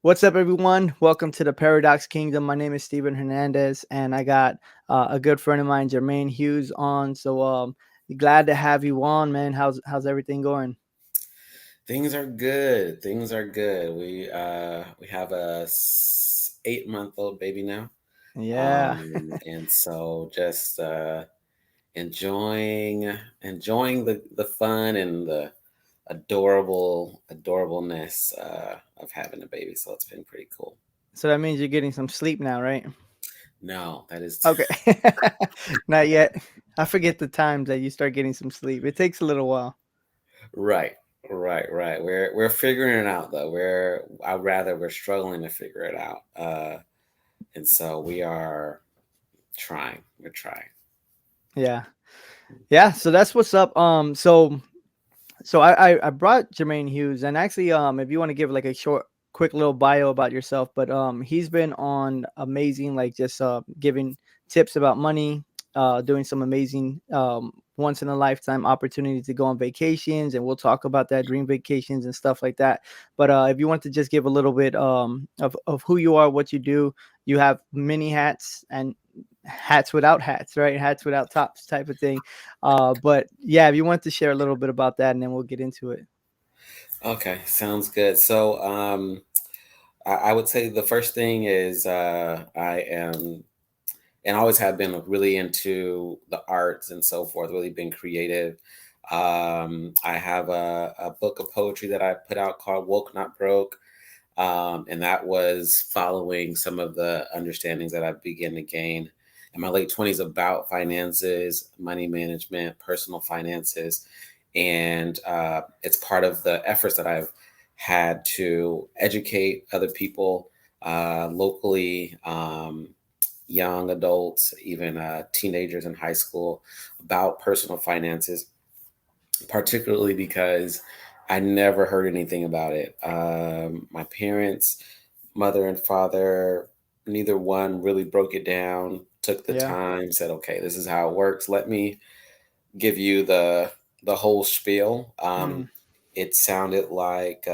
What's up, everyone? Welcome to the Paradox Kingdom. My name is Steven Hernandez, and I got a good friend of mine, Jermaine Hughes, on. Glad to have you on, man. How's everything going? Things are good. Things are good. We have a 8-month-old baby now, Yeah. and so just enjoying the fun and the adorableness of having a baby. So it's been pretty cool. So that means you're getting some sleep now, right? No, that is Okay. Not yet. I forget the times that you start getting some sleep. It takes a little while. right, right. We're figuring it out though. We're struggling to figure it out. And so we are trying. We're trying. Yeah. Yeah. So that's what's up. So I brought Jermaine Hughes, and actually, if you want to give like a short, quick little bio about yourself, but he's been on amazing, like just giving tips about money, doing some amazing once in a lifetime opportunities to go on vacations, and we'll talk about that, dream vacations and stuff like that. But if you want to just give a little bit of who you are, what you do, you have many hats and hats without hats, right? Hats without tops type of thing. But yeah, if you want to share a little bit about that, and then we'll get into it. Okay, sounds good. I would say the first thing is I am and always have been really into the arts and so forth, really been creative. I have a book of poetry that I put out called Woke Not Broke. And that was following some of the understandings that I began to gain in my late 20s about finances, money management, personal finances. And it's part of the efforts that I've had to educate other people locally, young adults, even teenagers in high school about personal finances, particularly because I never heard anything about it. My parents, mother and father, neither one really broke it down, took the Yeah. time, said, okay, this is how it works. Let me give you the whole spiel. Mm, It sounded like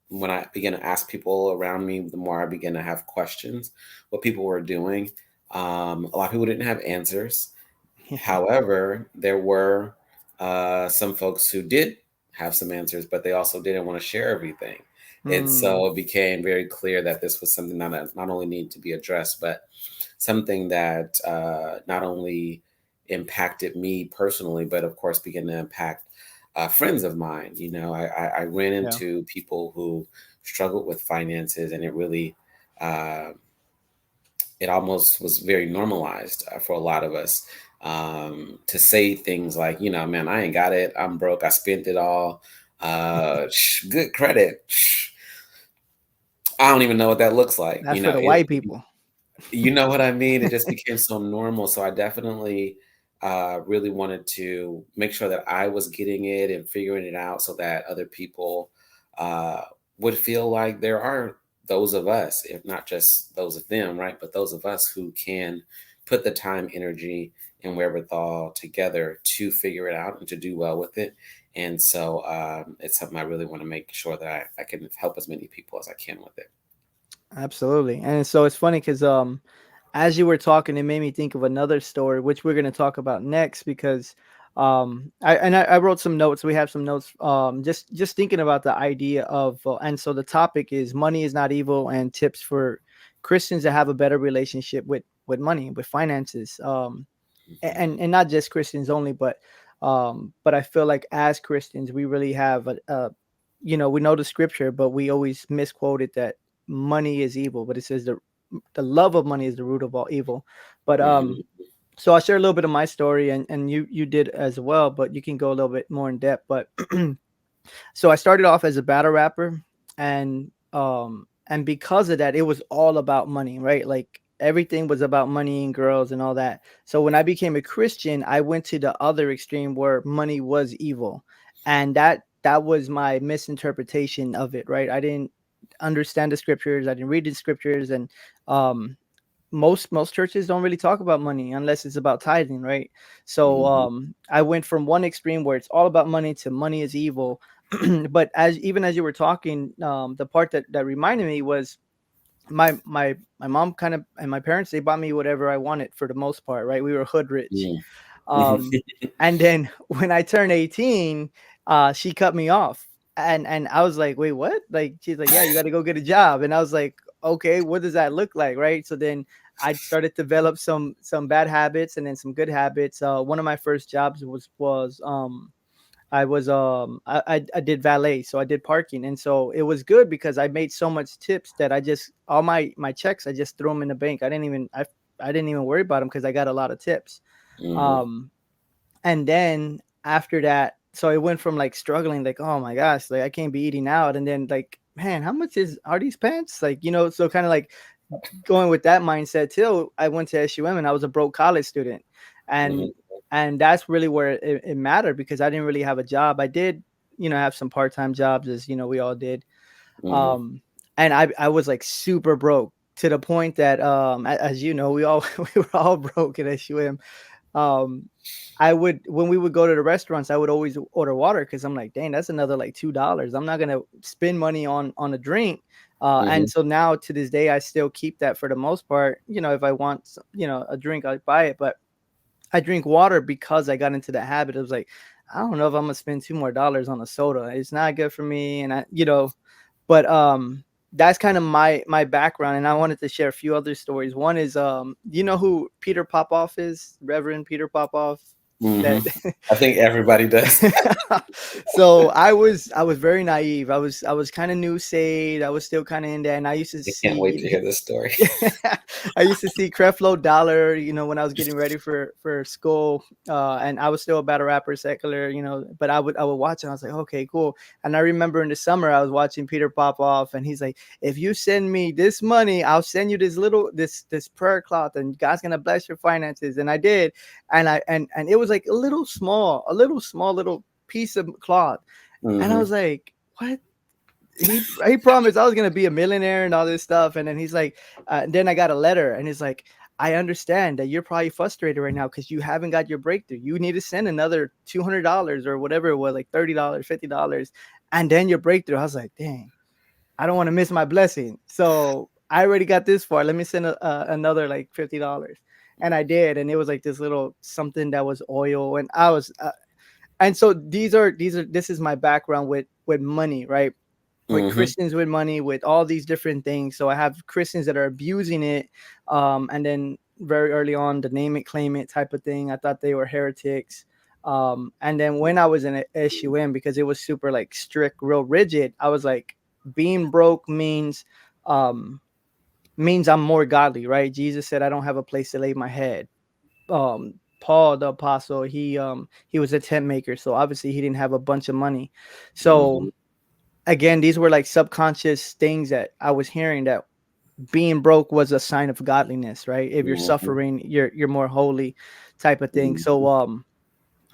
when I began to ask people around me, the more I began to have questions, what people were doing. A lot of people didn't have answers. yeah. However, there were some folks who did have some answers, but they also didn't want to share everything. And Mm, so it became very clear that this was something that not only needed to be addressed, but something that not only impacted me personally, but of course began to impact friends of mine. You know, I ran yeah. into people who struggled with finances, and uh, it almost was very normalized for a lot of us to say things like, you know, man, I ain't got it. I'm broke. I spent it all. Good credit. I don't even know what that looks like. That's for the white people. You know what I mean? It just became so normal. So I definitely really wanted to make sure that I was getting it and figuring it out so that other people uh, would feel like there are those of us, if not just those of them, right? But those of us who can put the time, energy, and wherewithal together to figure it out and to do well with it. And so it's something I really want to make sure that I can help as many people as I can with it. Absolutely. And so it's funny because as you were talking, it made me think of another story, which we're going to talk about next. Because I wrote some notes. We have some notes. Just thinking about the idea of, and so the topic is money is not evil, and tips for Christians to have a better relationship with money, with finances. And not just Christians only, but I feel like as Christians, we really have we know the scripture, but we always misquote it that money is evil, but it says the love of money is the root of all evil. But Hmm. so I'll share a little bit of my story, and you did as well, but you can go a little bit more in depth. But so I started off as a battle rapper, and because of that, it was all about money, right? Like everything was about money and girls and all that. So when I became a Christian, I went to the other extreme where money was evil, and that was my misinterpretation of it, right? I didn't understand the scriptures, I didn't read the scriptures, and um most churches don't really talk about money unless it's about tithing, right? So Hmm. I went from one extreme where it's all about money to money is evil. But as even as you were talking, the part that reminded me was my mom kind of, and my parents, they bought me whatever I wanted for the most part, right? We were hood rich. Mm. Um, and then when I turned 18, she cut me off. And I was like, wait, what? Like, she's like, yeah, you got to go get a job. And I was like, okay, what does that look like? Right. So then I started to develop some bad habits and then some good habits. One of my first jobs I did valet, so I did parking, and so it was good because I made so much tips that I just all my checks I just threw them in the bank. I didn't even worry about them because I got a lot of tips. Mhm. Um, and then after that, so it went from like struggling, like, oh my gosh, like I can't be eating out, and then like, man, how much are these pants? Like, so kind of like going with that mindset till I went to SUM and I was a broke college student. Mhm. And that's really where it mattered because I didn't really have a job. I did, have some part-time jobs, as we all did. Mhm. Um and I was like super broke to the point that as you know, we all we were all broke at SUM. um I would, when we would go to the restaurants, I would always order water because I'm like, dang, that's another like $2. I'm not gonna spend money on a drink. And Mhm. so now to this day, I still keep that for the most part. If I want, a drink, I buy it. But I drink water because I got into the habit. It was like, I don't know if I'm gonna spend $2 more on a soda. It's not good for me, and but that's kind of my background, and I wanted to share a few other stories. One is, you know who Peter Popoff is, Reverend Peter Popoff. That Mhm. I think everybody does. So I was very naive. I was kind of new saved. I was still kind of in there, and I used to I can't wait see to hear this story. I used to see Creflo Dollar, when I was getting ready for school, and I was still a battle rapper, secular, but I would watch it. I was like, okay, cool. And I remember in the summer I was watching Peter Popoff, and he's like, if you send me this money, I'll send you this prayer cloth, and God's gonna bless your finances. And I did, and it was like a little small little piece of cloth, and I Mhm. was like, what? He promised I was gonna be a millionaire and all this stuff, and then he's like, then I got a letter, and he's like, I understand that you're probably frustrated right now because you haven't got your breakthrough. You need to send another $200 or whatever it was, like $30, $50, and then your breakthrough. I was like, dang, I don't want to miss my blessing. So I already got this far. Let me send another like $50, and I did, and it was like this little something that was oil, and and so this is my background with money, right? With Mhm. Christians with money, with all these different things. So I have Christians that are abusing it, and then very early on, the name it, claim it type of thing. I thought they were heretics. And then when I was in SUM, because it was super like strict, real rigid, I was like, being broke um, means I'm more godly, right? Jesus said, I don't have a place to lay my head. Paul the apostle, he was a tent maker, so obviously he didn't have a bunch of money. So Mhm. again, these were like subconscious things that I was hearing, that being broke was a sign of godliness, right? If you're Mhm. suffering, you're more holy, type of thing. So Mhm.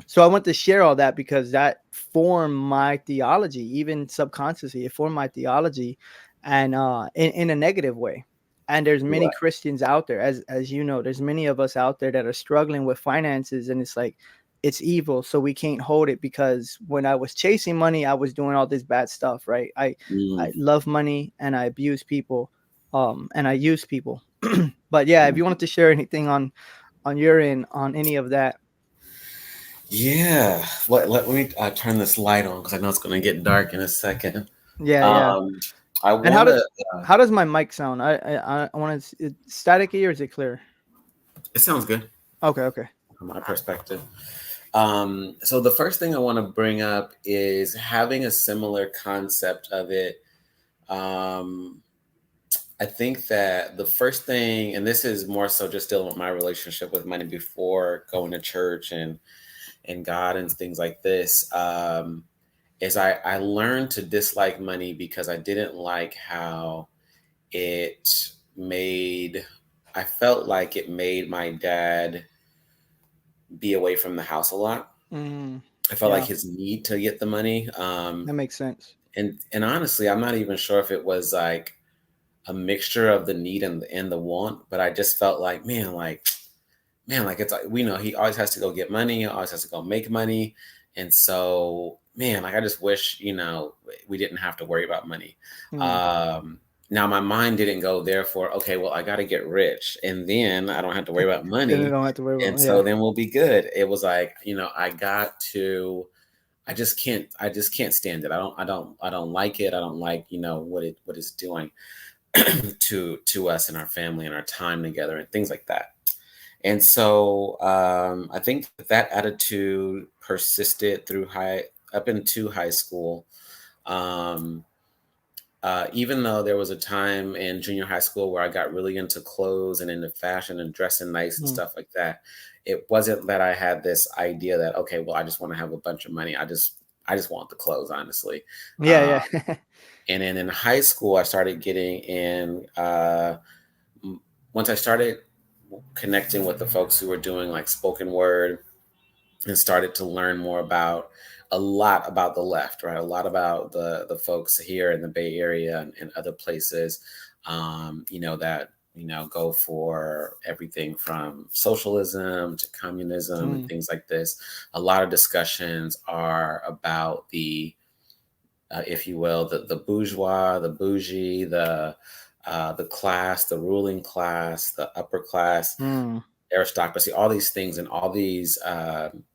so I want to share all that because that formed my theology, even subconsciously. It formed my theology, and in a negative way. And there's many Right. Christians out there, as you know, there's many of us out there that are struggling with finances, and it's like it's evil, so we can't hold it because when I was chasing money, I was doing all this bad stuff, right? I Mm. love money and I abuse people, and I use people. But yeah, if you wanted to share anything on your end on any of that. Yeah. Let me turn this light on because I know it's going to get dark in a second. Yeah, yeah. Um, I And want to. how does my mic sound? I want to, staticky or is it clear? It sounds good Okay, okay. from my perspective. So the first thing I want to bring up is having a similar concept of it. Um, I think that the first thing, and this is more so just dealing with my relationship with money before going to church and God and things like this, is I learned to dislike money because I didn't like how it made. I felt like it made my dad be away from the house a lot. Mm, I felt like yeah, his need to get the money. that makes sense. And honestly, I'm not even sure if it was like a mixture of the need and the want, but I just felt like, man, like it's like we know he always has to go get money, always has to go make money. And so man, like I just wish, we didn't have to worry about money. Mm. Um, Now my mind didn't go there for, okay, well, I got to get rich and then I don't have to worry about Then I money. don't have to worry And about. so Yeah, then we'll be good. It was like, I just can't stand it. I don't like it. I don't like, what it's doing to us and our family and our time together and things like that. And so I think that attitude persisted up into high school. Um, Even though there was a time in junior high school where I got really into clothes and into fashion and dressing nice and mm. stuff like that, it wasn't that I had this idea that, okay, well, I just want to have a bunch of money. I just want the clothes, honestly. Uh, Yeah, yeah, and then in high school, I started getting in. M- Once I started connecting with the folks who were doing like spoken word and started to learn more about a lot about the left, right? A lot about the folks here in the Bay Area and other places, that go for everything from socialism to communism and mm. things like this. A lot of discussions are about if you will, the bourgeois, the bougie, the class, the ruling class, the upper class, Mm. aristocracy, all these things, and all these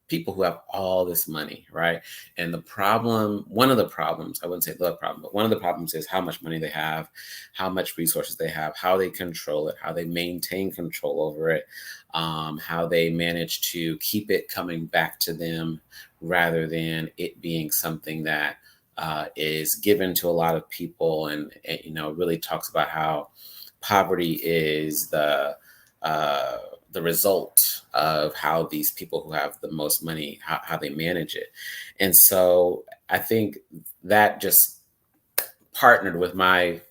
people who have all this money, right? And one of the problems, I wouldn't say the problem, but one of the problems is how much money they have, how much resources they have, how they control it, how they maintain control over it, how they manage to keep it coming back to them rather than it being something that is given to a lot of people, and really talks about how poverty is uh, the result of how these people who have the most money, how they manage it. And so I think that just partnered with my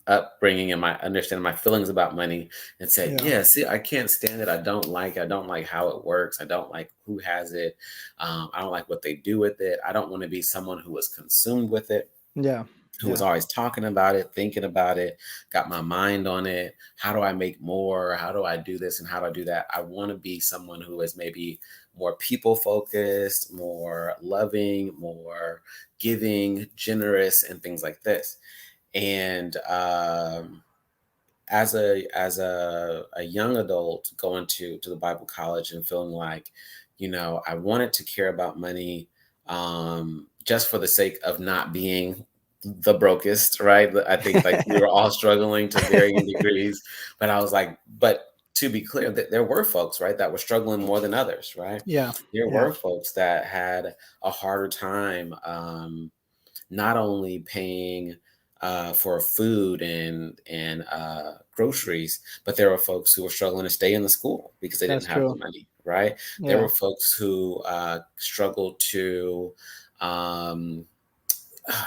upbringing and my understanding my feelings about money and said, Yeah, yeah, see, I can't stand it. I don't like how it works. I don't like who has it. I don't like what they do with it. I don't want to be someone who is consumed with it, yeah, who was yeah, always talking about it, thinking about it, got my mind on it. How do I make more? How do I do this and how do I do that? I want to be someone who is maybe more people focused, more loving, more giving, generous, and things like this. And as a young adult going to the Bible college and feeling like, I wanted to care about money, just for the sake of not being the brokest, right? I think like we were all struggling to varying degrees, but I was like, but to be clear, that there were folks, right, that were struggling more than others, right? yeah, There yeah. were folks that had a harder time, not only paying for food and groceries, but there were folks who were struggling to stay in the school because they didn't That's have the true. money, right? There Yeah, were folks who struggled to um,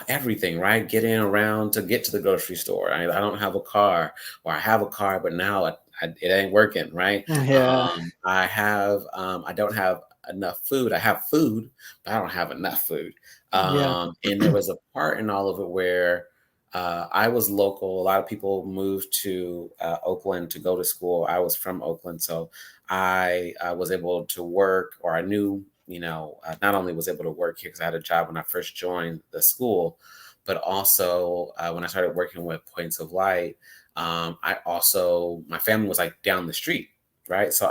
everything, right? Getting around to get to the grocery store. I don't have a car, or I have a car, but now it ain't working, right? yeah, I don't have enough food. I have food, but I don't have enough food. yeah, And there was a part in all of it where I was local. A lot of people moved to Oakland to go to school. I was from Oakland, so I was able to work, or I knew, not only was able to work here because I had a job when I first joined the school, but also when I started working with Points of Light, my family was like down the street. Right. So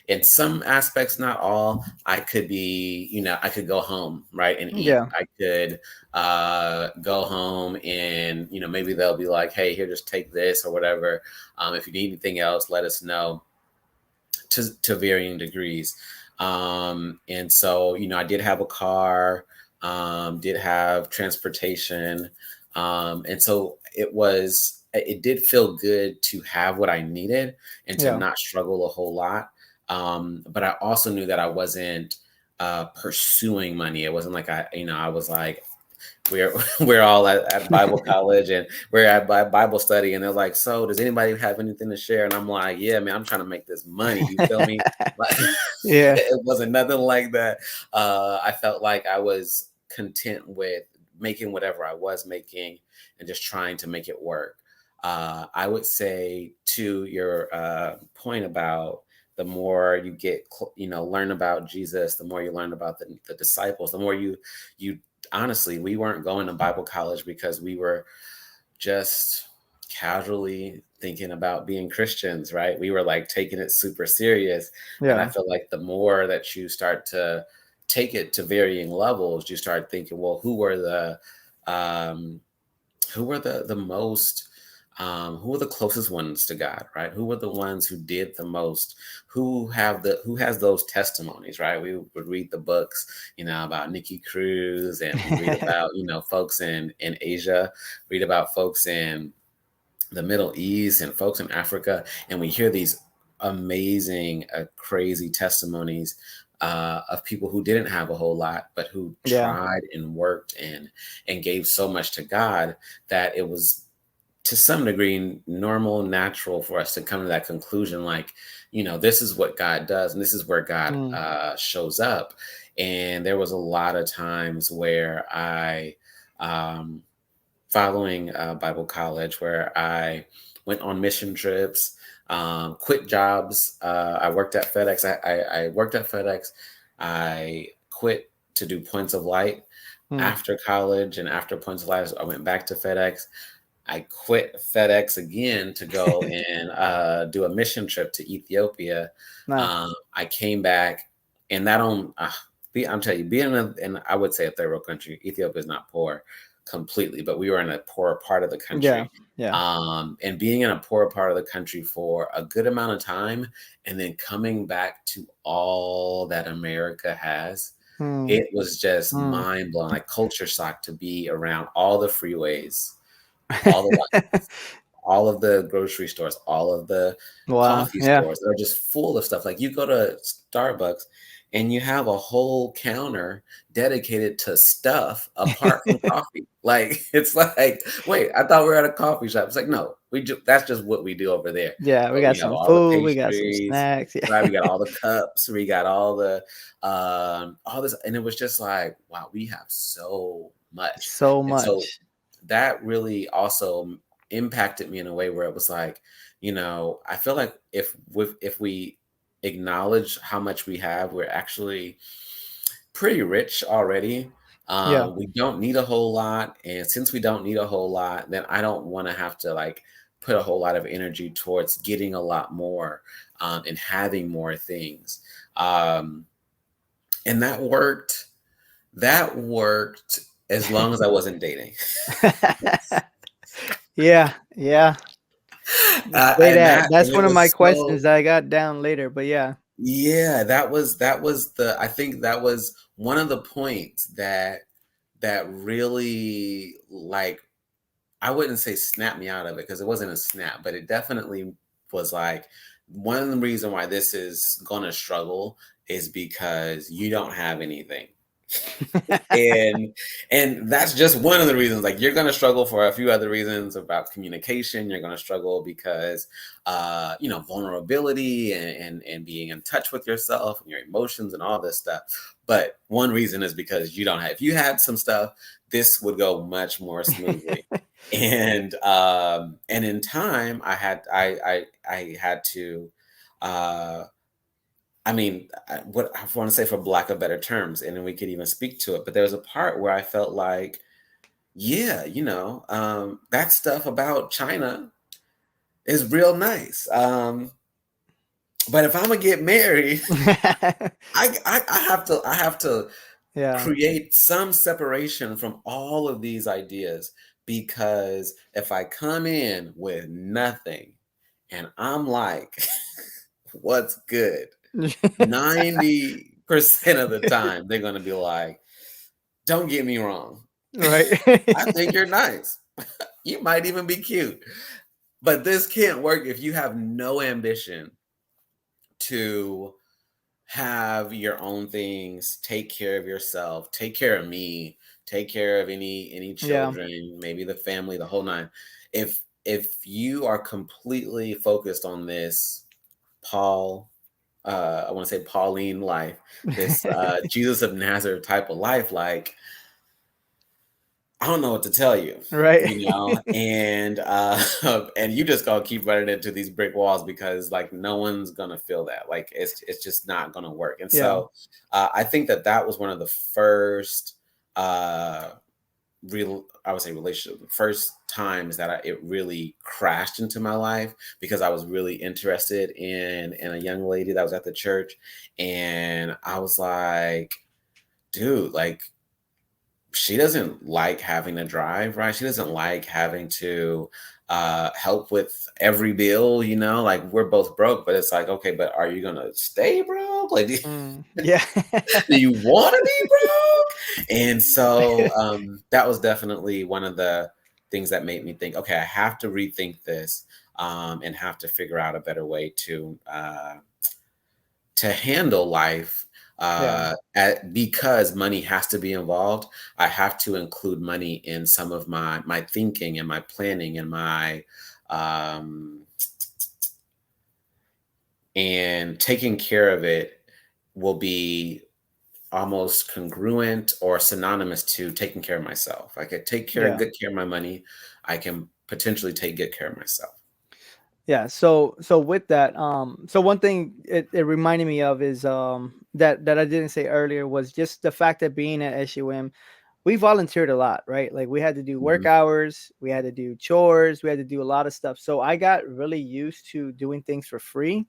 in some aspects, not all, I could go home, right, and eat. yeah, I could go home and, maybe they'll be like, hey, here, just take this or whatever. If you need anything else, let us know, to varying degrees. And so, I did have a car, did have transportation. And so it did feel good to have what I needed and to yeah, not struggle a whole lot. But I also knew that I wasn't pursuing money. It wasn't like I was like, we're we're all at Bible college and we're at Bible study, and they're like, so does anybody have anything to share? And I'm like, yeah, man, I'm trying to make this money. You feel me? Like yeah, it wasn't nothing like that. I felt like I was content with making whatever I was making and just trying to make it work. I would say to your point about the more you learn about Jesus, the more you learn about the disciples, the more you honestly, we weren't going to Bible college because we were just casually thinking about being Christians, right? We were like taking it super serious. And I Yeah. feel like the more that you start to take it to varying levels, you start thinking, well, um, who were the most who were the closest ones to God, right? Who were the ones who did the most? Who has those testimonies, right? We would read the books, about Nikki Cruz, and we read about folks in Asia, read about folks in the Middle East and folks in Africa, and we hear these amazing, crazy testimonies of people who didn't have a whole lot, but who Yeah. tried and worked and gave so much to God that it was to some degree normal, natural for us to come to that conclusion. Like, this is what God does, and this is where God Mm. shows up. And there was a lot of times where I um, following Bible college, where I went on mission trips, quit jobs. I worked at FedEx. I worked at FedEx. I quit to do Points of Light Mm. after college, and after Points of Light, I went back to FedEx. I quit FedEx again to go and do a mission trip to Ethiopia. Nice. I came back, and that on I'm telling you, being in I would say a third world country, Ethiopia is not poor completely, but we were in a poorer part of the Yeah. country. Yeah. And being in a poorer part of the country for a good amount of time, and then coming back to all that America has, Mm. it was just Mm. mind blowing, like culture shock to be around all the freeways, all the all of the grocery stores, all of the Wow. coffee Yeah. stores that are just full of stuff. Like you go to Starbucks and you have a whole counter dedicated to stuff apart from coffee. Like it's like, wait, I thought we were at a coffee shop. It's like, no, that's just what we do over there. Yeah. We But got we have some all the food. We got some pastries, snacks. right? Yeah. We got all the cups, we got all this, and it was just like, wow, we have so much. So And so much. that really also impacted me in a way where it was like, I feel like if we acknowledge how much we have, we're actually pretty rich already. Yeah. We don't need a whole lot, and since we don't need a whole lot, then I don't want to have to like put a whole lot of energy towards getting a lot more, and having more things. Um, and that worked. That worked as long as I wasn't dating. Yeah. Yeah. Say and that. that That's and it one of my was questions so that I got down later. But yeah. yeah, that was the I think that was one of the points that really, like, I wouldn't say snap me out of it, because it wasn't a snap, but it definitely was like, one of the reason why this is gonna struggle is because you don't have anything. and and that's just one of the reasons. Like, you're going to struggle for a few other reasons about communication. You're going to struggle because vulnerability, and being in touch with yourself and your emotions and all this stuff. But one reason is because you don't have, if you had some stuff, this would go much more smoothly. And in time, I had to uh what I want to say, for lack of better terms, and then we could even speak to it. But there was a part where I felt like, yeah, that stuff about China is real nice. But if I'm gonna get married, I have to Yeah. create some separation from all of these ideas, because if I come in with nothing and I'm like, what's good? 90% of the time, they're going to be like, don't get me wrong. Right. I think you're nice. You might even be cute. But this can't work if you have no ambition to have your own things, take care of yourself, take care of me, take care of any Yeah. children, maybe the family, the whole nine. If you are completely focused on this Paul I want to say Pauline life, this Jesus of Nazareth type of life, like, I don't know what to tell you, Right. and and you just gonna keep running into these brick walls, because like no one's gonna feel that, like it's just not gonna work. And Yeah. so I think that was one of the first uh real, I would say, relationship, the first times that it really crashed into my life, because I was really interested in a young lady that was at the church, and I was like, dude, like, she doesn't like having to drive, right? She doesn't like having to help with every bill, like, we're both broke, but it's like, okay, but are you gonna stay broke? Like, Yeah. do you want to be broke? And so that was definitely one of the things that made me think, okay, I have to rethink this, and have to figure out a better way to handle life, Yeah. because money has to be involved. I have to include money in some of my thinking and my planning and my um, and taking care of it will be almost congruent or synonymous to taking care of myself. I could take Yeah. good care of my money. I can potentially take good care of myself. Yeah. So with that, so one thing it reminded me of is that I didn't say earlier was just the fact that being at SUM, we volunteered a lot, right? Like we had to do work Hmm. hours, we had to do chores, we had to do a lot of stuff. So I got really used to doing things for free,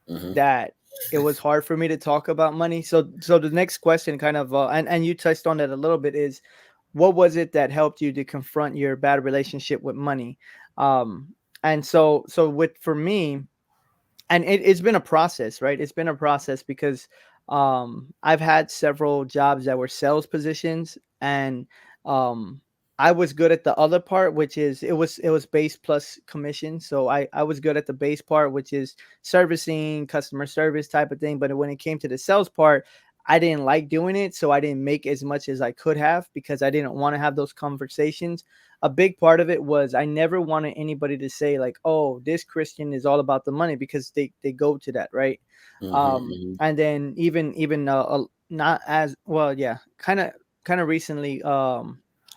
Hmm. that it was hard for me to talk about money. So the next question kind of and you touched on that a little bit is, what was it that helped you to confront your bad relationship with money? Um and so with for me, and it's been a process, right? It's been a process because I've had several jobs that were sales positions, and um I was good at the other part, which is it was base plus commission. So I was good at the base part, which is servicing, customer service type of thing. But when it came to the sales part, I didn't like doing it, so I didn't make as much as I could have because I didn't want to have those conversations. A big part of it was I never wanted anybody to say like, "Oh, this Christian is all about the money," because they go to that, right? Hmm. Hmm. And then even not as well, yeah, kind of recently,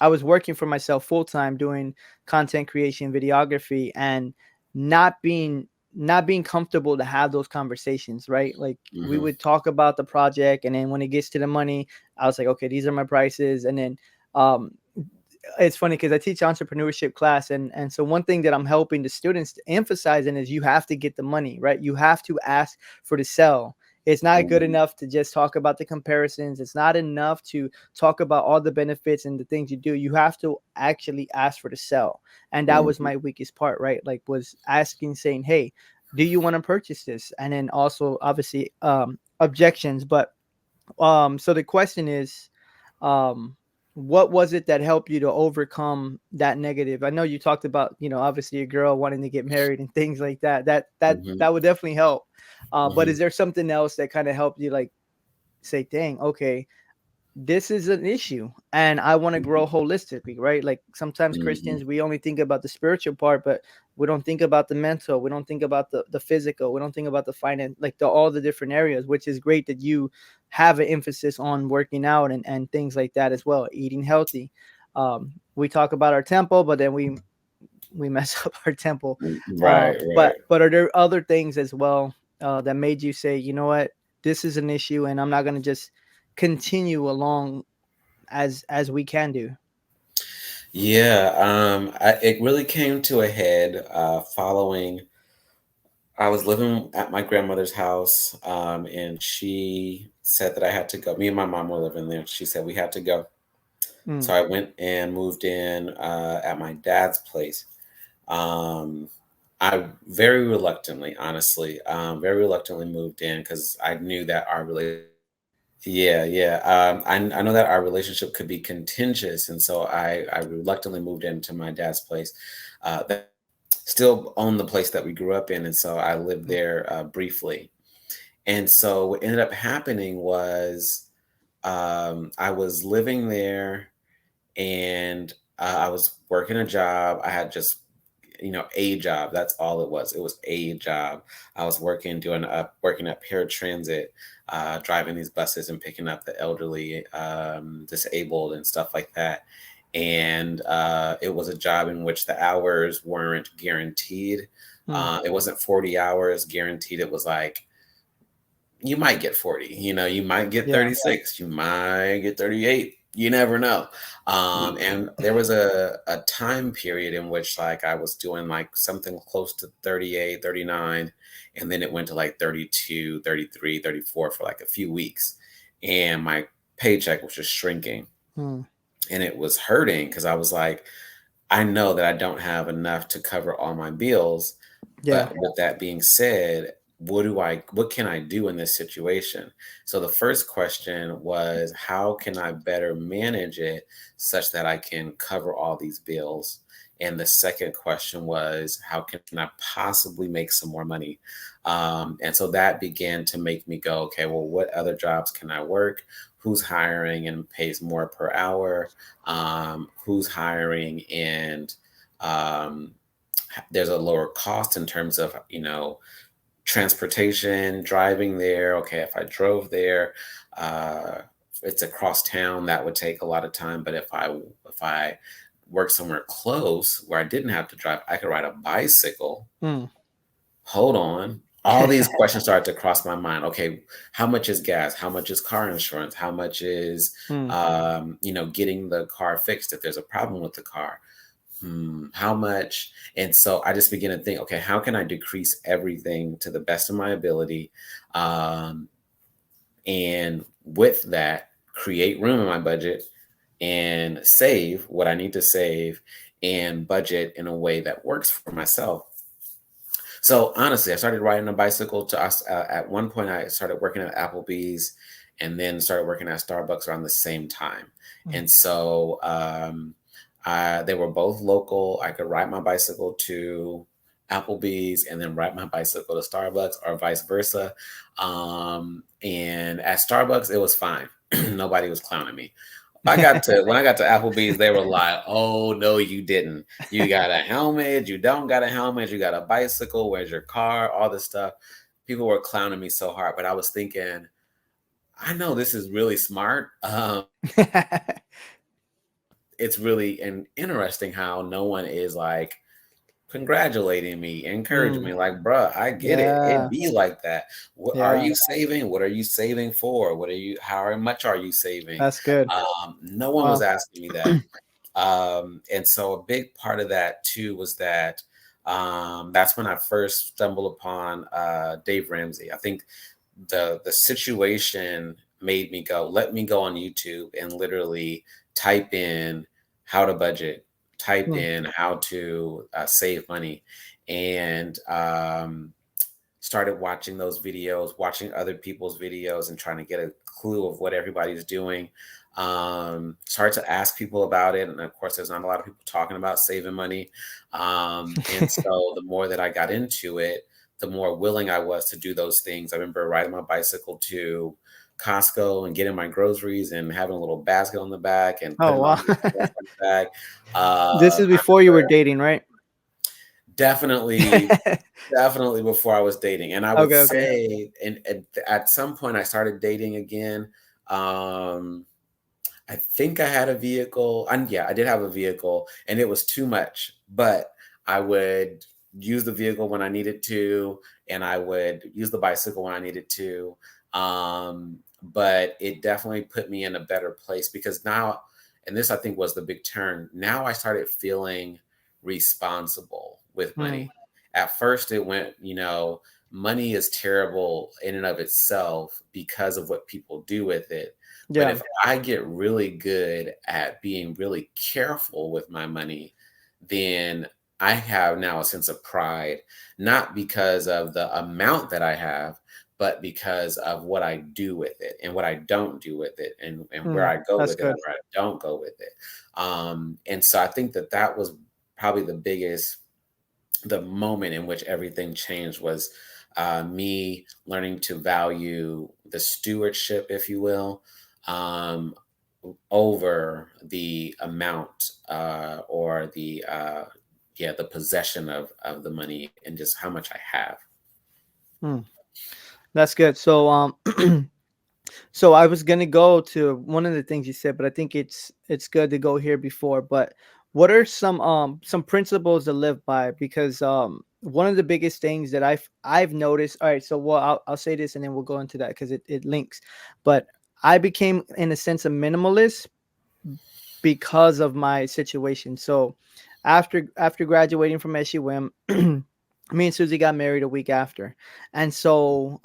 I was working for myself full time doing content creation, videography, and not being not being comfortable to have those conversations, right? Like we Hmm. would talk about the project, and then when it gets to the money, I was like, okay, these are my prices, and then um it's funny because I teach entrepreneurship class, and so one thing that I'm helping the students to emphasize in is you have to get the money, right? You have to ask for the sell. It's not good Hmm. enough to just talk about the comparisons. It's not enough to talk about all the benefits and the things you do. You have to actually ask for the sell. And that was Hmm. my weakest part, right? Like was asking, saying, "Hey, do you want to purchase this?" And then also obviously objections. But so the question is, um what was it that helped you to overcome that negative? I know you talked about, obviously a girl wanting to get married and things like that. That would definitely help. But Hmm. is there something else that kind of helped you, like, say, dang, okay, this is an issue and I want to grow holistically, right? Like sometimes Hmm. Christians, we only think about the spiritual part, but we don't think about the mental, we don't think about the physical, we don't think about the finance, like all the different areas, which is great that you have an emphasis on working out and things like that as well, eating healthy. We talk about our temple, but then we mess up our temple. Right, right. But are there other things as well that made you say, you know what, this is an issue, and I'm not going to just continue along as we can do? Yeah, it really came to a head following. I was living at my grandmother's house, and she said that I had to go. Me and my mom were living there. She said we had to go. Mm, So I went and moved in at my dad's place. Um, I very reluctantly, honestly, very reluctantly moved in because I knew that our relationship. Yeah, yeah. I know that our relationship could be contentious, and so I reluctantly moved into my dad's place. That still owned the place that we grew up in, and so I lived mm, there briefly. And so what ended up happening was I was living there, and I was working a job. I had just, a job. That's all it was. It was a job. I was working at paratransit, driving these buses and picking up the elderly, disabled, and stuff like that. And it was a job in which the hours weren't guaranteed. mm. It wasn't 40 hours guaranteed. It was like you might get 40, you might get Yeah. 36, you might get 38. You never know. And there was a time period in which like I was doing like something close to 38, 39, and then it went to like 32, 33, 34 for like a few weeks. And my paycheck was just shrinking Hmm. and it was hurting because I was like, I know that I don't have enough to cover all my bills. Yeah. But with that being said, what can I do in this situation? So the first question was, how can I better manage it such that I can cover all these bills? And the second question was, how can I possibly make some more money? And so that began to make me go, okay, well, what other jobs can I work? Who's hiring and pays more per hour? Who's hiring and um, there's a lower cost in terms of transportation, driving there. Okay, if I drove there, uh, it's across town, that would take a lot of time. But if I worked somewhere close where I didn't have to drive, I could ride a bicycle. Hmm. Hold on. All these questions started to cross my mind. Okay, how much is gas? How much is car insurance? How much is Hmm. getting the car fixed if there's a problem with the car? How much? And so I just begin to think, okay, how can I decrease everything to the best of my ability? Um, and with that, create room in my budget and save what I need to save and budget in a way that works for myself. So honestly, I started riding a bicycle to us. At one point, I started working at Applebee's and then started working at Starbucks around the same time. Hmm. And so they were both local. I could ride my bicycle to Applebee's and then ride my bicycle to Starbucks or vice versa. And at Starbucks, it was fine. Nobody was clowning me. When I got to Applebee's, they were like, "Oh no, you didn't. You got a helmet. You don't got a helmet. You got a bicycle. Where's your car? All this stuff." People were clowning me so hard, but I was thinking, I know this is really smart. It's really interesting how no one is like congratulating me, encouraging Hmm. me, like, bruh, I get it. It Yeah. be like that. What are Yeah. you saving? What are you saving for? How much are you saving? That's good. No one was Wow. asking me that. And so a big part of that too was that that's when I first stumbled upon Dave Ramsey. I think the situation made me go, let me go on YouTube and literally type in how to budget, type Hmm. in how to save money, and started watching those videos, watching other people's videos, and trying to get a clue of what everybody's doing. Started to ask people about it, and of course, there's not a lot of people talking about saving money. And so, the more that I got into it, the more willing I was to do those things. I remember riding my bicycle to Costco and getting my groceries and having a little basket on the back and Oh putting all wow. my stuff in the bag. This is I before you were dating, right? definitely Definitely before I was dating, and I would Okay. Okay. say, and at some point I started dating again. Um, I think I had a vehicle, and yeah, I did have a vehicle, and it was too much. But I would use the vehicle when I needed to, and I would use the bicycle when I needed to. But it definitely put me in a better place because now, and this I think was the big turn. Now I started feeling responsible with Hmm. money. At first, it went, money is terrible in and of itself because of what people do with it. But Yeah. if I get really good at being really careful with my money, then I have now a sense of pride, not because of the amount that I have, but because of what I do with it and what I don't do with it and where Hmm. I go That's with it and good. where I don't go with it. And so I think that that was probably the moment in which everything changed was me learning to value the stewardship, if you will, um, over the amount or the possession of the money and just how much I have. Hmm. That's good. So so I was gonna go to one of the things you said, but I think it's good to go here before. But what are some principles to live by? Because one of the biggest things that I've noticed. All right, so well I'll say this and then we'll go into that because it links. But I became in a sense a minimalist because of my situation. So after graduating from SUM, me and Susie got married a week after, and so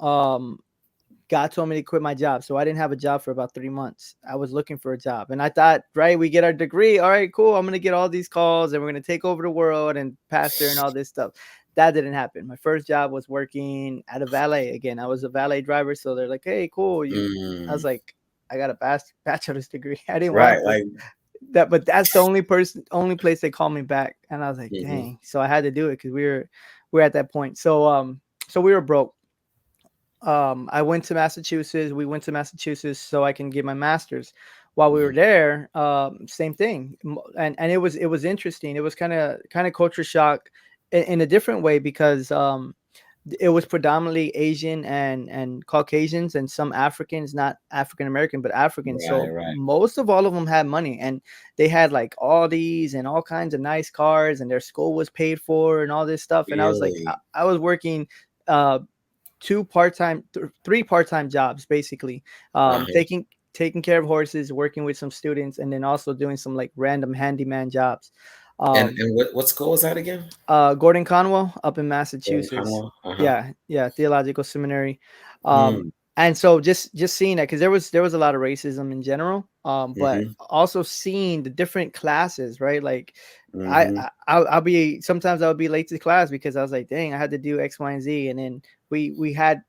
God told me to quit my job. So I didn't have a job for about 3 months. I was looking for a job. And I thought, right, we get our degree. All right, cool. I'm going to get all these calls and we're going to take over the world and pastor and all this stuff. That didn't happen. My first job was working at a valet. Again, I was a valet driver. So they're like, hey, cool. I was Mm. like, I got a bachelor's degree. I didn't Right. want Like, that, but that's the only place they called me back. And I was like, hmm dang. So I had to do it because we were at that point. So we were broke. I went to Massachusetts. We went to Massachusetts so I can get my master's. While we hmm were there, same thing, and it was interesting. It was kind of culture shock in a different way because it was predominantly Asian and Caucasians and some Africans, not African American, but Africans. right, So right. most of all of them had money and they had like Audis and all kinds of nice cars and their school was paid for and all this stuff. And I was like, I, Really? I was working uh three part-time jobs basically, Uh-huh. taking care of horses, working with some students, and then also doing some like random handyman jobs. And um what school was that again? Gordon Conwell up in Gordon Massachusetts. Conwell. Uh-huh. Yeah, theological seminary. Mm. And so just seeing that because there was a lot of racism in general, but Mm-hmm. also seeing the different classes, right? Like Mm-hmm. I'll be sometimes I'll be late to class because I was like, dang, I had to do X, Y, and Z, and then we had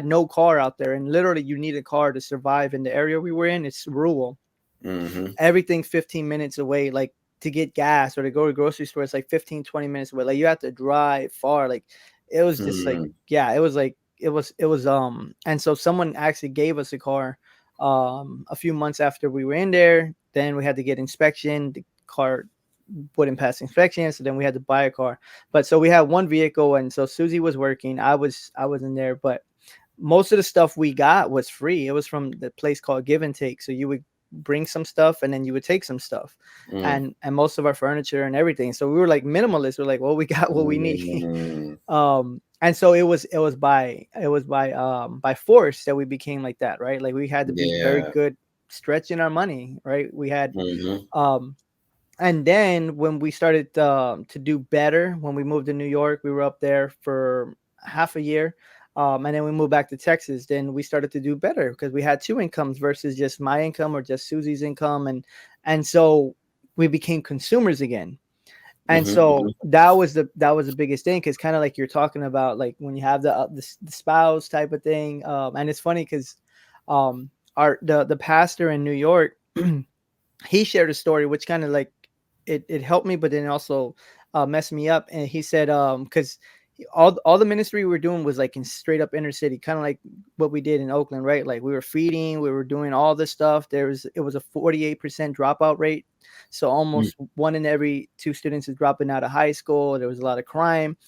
no car out there, and literally you need a car to survive in the area we were in. It's rural, Mm-hmm. everything's 15 minutes away. Like to get gas or to go to the grocery store, it's like 15, 20 minutes away. Like you have to drive far. Like it was just like, Mm. yeah, it was like, and so someone actually gave us a car a few months after we were in there. Then we had to get inspection. The car wouldn't pass inspection. So then we had to buy a car. But so we had one vehicle. And so Susie was working. I was in there, but most of the stuff we got was free. It was from the place called Give and Take. So you would bring some stuff and then you would take some stuff, Mm. and most of our furniture and everything. So we were like minimalist. We're like, well, we got what we need. Mm. And so it was by force that we became like that, right? Like we had to be very Yeah. good stretching our money, right? We had Mm-hmm. um and then when we started to do better, when we moved to New York, we were up there for half a year, and then we moved back to Texas. Then we started to do better because we had two incomes versus just my income or just Susie's income, and so we became consumers again. And Mm-hmm. so Mm-hmm. that was the biggest thing, because kind of like you're talking about, like when you have the spouse type of thing, and it's funny because our the pastor in New York, he shared a story which kind of like it helped me, but then also messed me up. And he said, because all the ministry we were doing was like in straight up inner city, kind of like what we did in Oakland, right? Like we were feeding, we were doing all this stuff. It was a 48% dropout rate, so almost one in every two students is dropping out of high school. There was a lot of crime,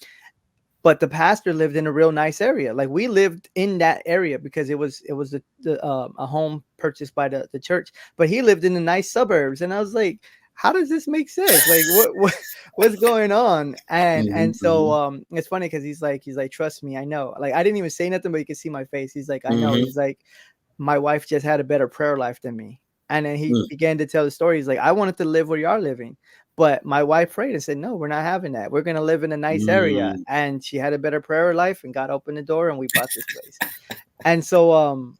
but the pastor lived in a real nice area. Like we lived in that area because it was a home purchased by the church, but he lived in the nice suburbs. And I was like, how does this make sense? Like what's going on? And so Mm-hmm. it's funny because he's like, trust me, I know. Like I didn't even say nothing, but you can see my face. He's like, I know. Mm-hmm. He's like, my wife just had a better prayer life than me. And then he Mm. began to tell the story. He's like, I wanted to live where you are living. But my wife prayed and said, no, we're not having that. We're going to live in a nice area. Mm. And she had a better prayer life, and God opened the door and we bought this place. And so,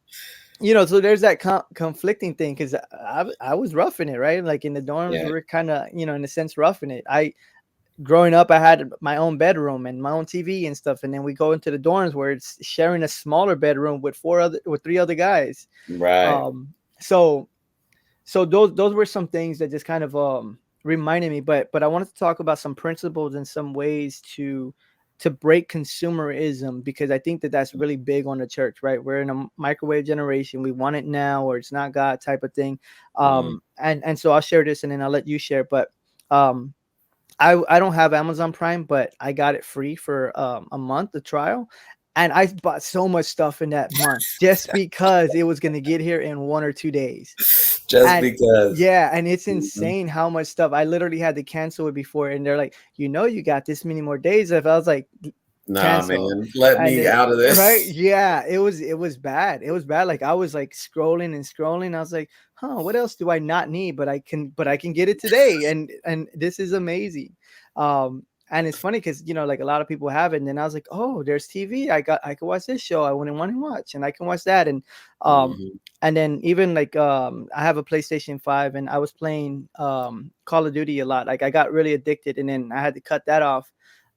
so there's that conflicting thing, because I was roughing it, right? Like in the dorms, Yeah. we were kind of, in a sense, roughing it. Growing up, I had my own bedroom and my own TV and stuff. And then we go into the dorms where it's sharing a smaller bedroom with three other guys. Right. So those were some things that just kind of reminded me, but I wanted to talk about some principles and some ways to break consumerism, because I think that that's really big on the church, right? We're in a microwave generation. We want it now or it's not God type of thing. Mm. And so I'll share this and then I'll let you share. But um I don't have Amazon Prime, but I got it free for a month, the trial. And I bought so much stuff in that month just because it was going to get here in 1 or 2 days. Just And because. yeah, and it's Mhm. insane how much stuff I literally had to cancel it before. And they're like, you got this many more days. If I was like, Nah, cancel. man, let And me it, out of right, this. yeah, it was bad. It was bad. Like I was like scrolling and scrolling. I was like, huh, what else do I not need, but I can get it today, and this is amazing. And it's funny because like a lot of people have it, and then I was like, oh, there's TV. I can watch this show I wouldn't want to watch, and I can watch that. Um Mhm, and then even like I have a PlayStation 5, and I was playing Call of Duty a lot. Like I got really addicted, and then I had to cut that off.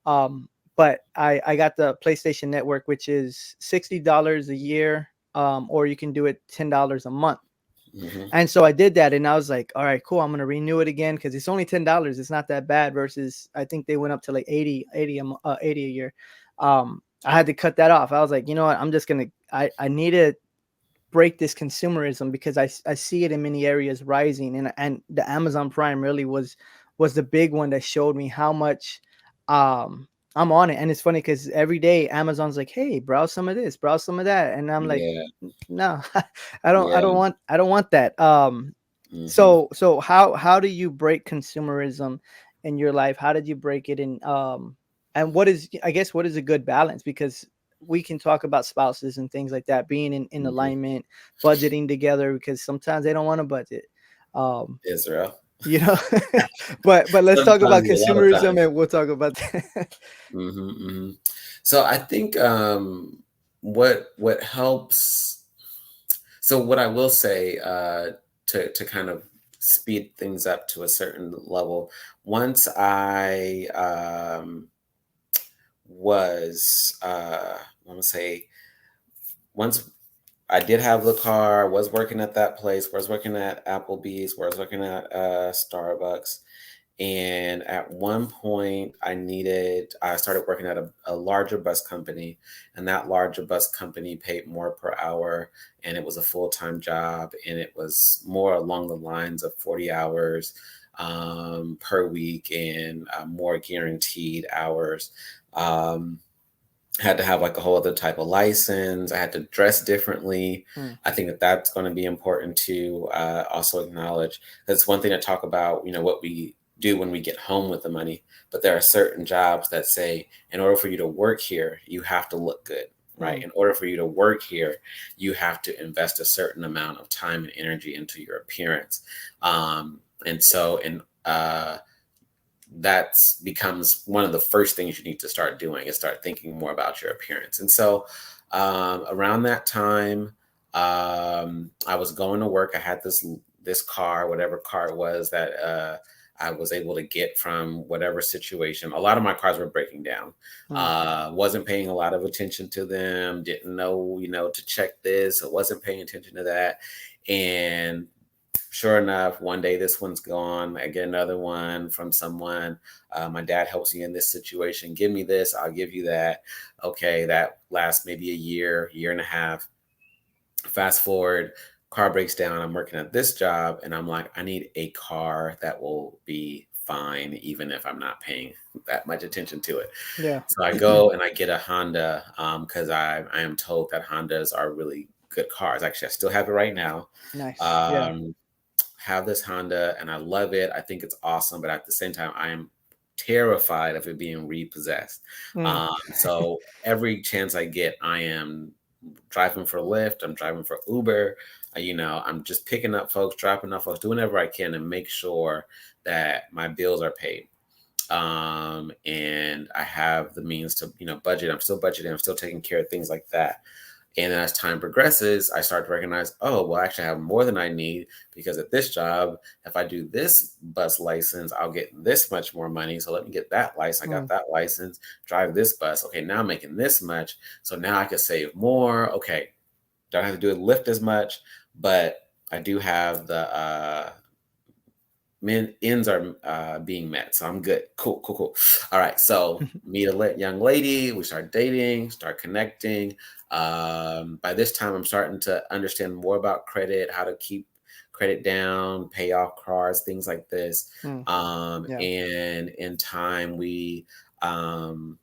um but I got the PlayStation Network, which is $60 a year, or you can do it $10 a month. mhm. And so I did that, and I was like, all right, cool. I'm gonna renew it again because it's only $10. It's not that bad. Versus I think they went up to like 80 a year. I had to cut that off. I was like, you know what? I'm just gonna. I need to break this consumerism because I see it in many areas rising, and the Amazon Prime really was the big one that showed me how much I'm on it. And it's funny because every day Amazon's like, hey, browse some of this, browse some of that, and I'm like, Yeah, no, I don't yeah. want that. Mhm, So how do you break consumerism in your life? How did you break it in and what is, I guess, what is a good balance? Because we can talk about spouses and things like that being in mhm. alignment, budgeting together, because sometimes they don't want to budget. Um, Israel. you know, but let's talk about Sometimes, a lot of consumerism, times. and we'll talk about that. Mhm, mhm. So I think, what helps, so what I will say, to kind of speed things up to a certain level, once I, was, I wanna say, once I did have the car, was working at that place, was working at Applebee's, was working at, Starbucks. And at one point, I started working at a larger bus company, and that larger bus company paid more per hour, and it was a full time job, and it was more along the lines of 40 hours per week, and more guaranteed hours. Um, had to have like a whole other type of license. I had to dress differently. Mm, I think that that's going to be important to also acknowledge. That's one thing to talk about, what we do when we get home with the money. But there are certain jobs that say, in order for you to work here, you have to look good, right? mm, In order for you to work here, you have to invest a certain amount of time and energy into your appearance. And so, that's becomes one of the first things you need to start doing is start thinking more about your appearance. And so, around that time, I was going to work. I had this car, whatever car it was that I was able to get from whatever situation. A lot of my cars were breaking down. mm, Wasn't paying a lot of attention to them. Didn't know, to check this. I wasn't paying attention to that. And sure enough, one day this one's gone. I get another one from someone. My dad helps me in this situation. Give me this, I'll give you that. Okay, that lasts maybe a year, year and a half. Fast forward, car breaks down. I'm working at this job, and I'm like, I need a car that will be fine, even if I'm not paying that much attention to it. yeah. So I go and I get a Honda because I am told that Hondas are really good cars. Actually, I still have it right now. Nice. Yeah. Um, have this Honda and I love it. I think it's awesome, but at the same time, I am terrified of it being repossessed. Mm, So every chance I get, I am driving for Lyft. I'm driving for Uber. I'm just picking up folks, dropping off folks, doing whatever I can to make sure that my bills are paid. And I have the means to, budget. I'm still budgeting. I'm still taking care of things like that. And then as time progresses, I start to recognize, oh, well, actually, I have more than I need because at this job, if I do this bus license, I'll get this much more money. So let me get that license. I got mm, that license, drive this bus. Okay, now I'm making this much. So now I can save more. Okay, don't have to do it lift as much, but I do have the men ends are being met, so I'm good. Cool, cool, cool. All right, so meet a young lady. We start dating, start connecting. By this time, I'm starting to understand more about credit, how to keep credit down, pay off cards, things like this. mm, yeah. And in time, we um,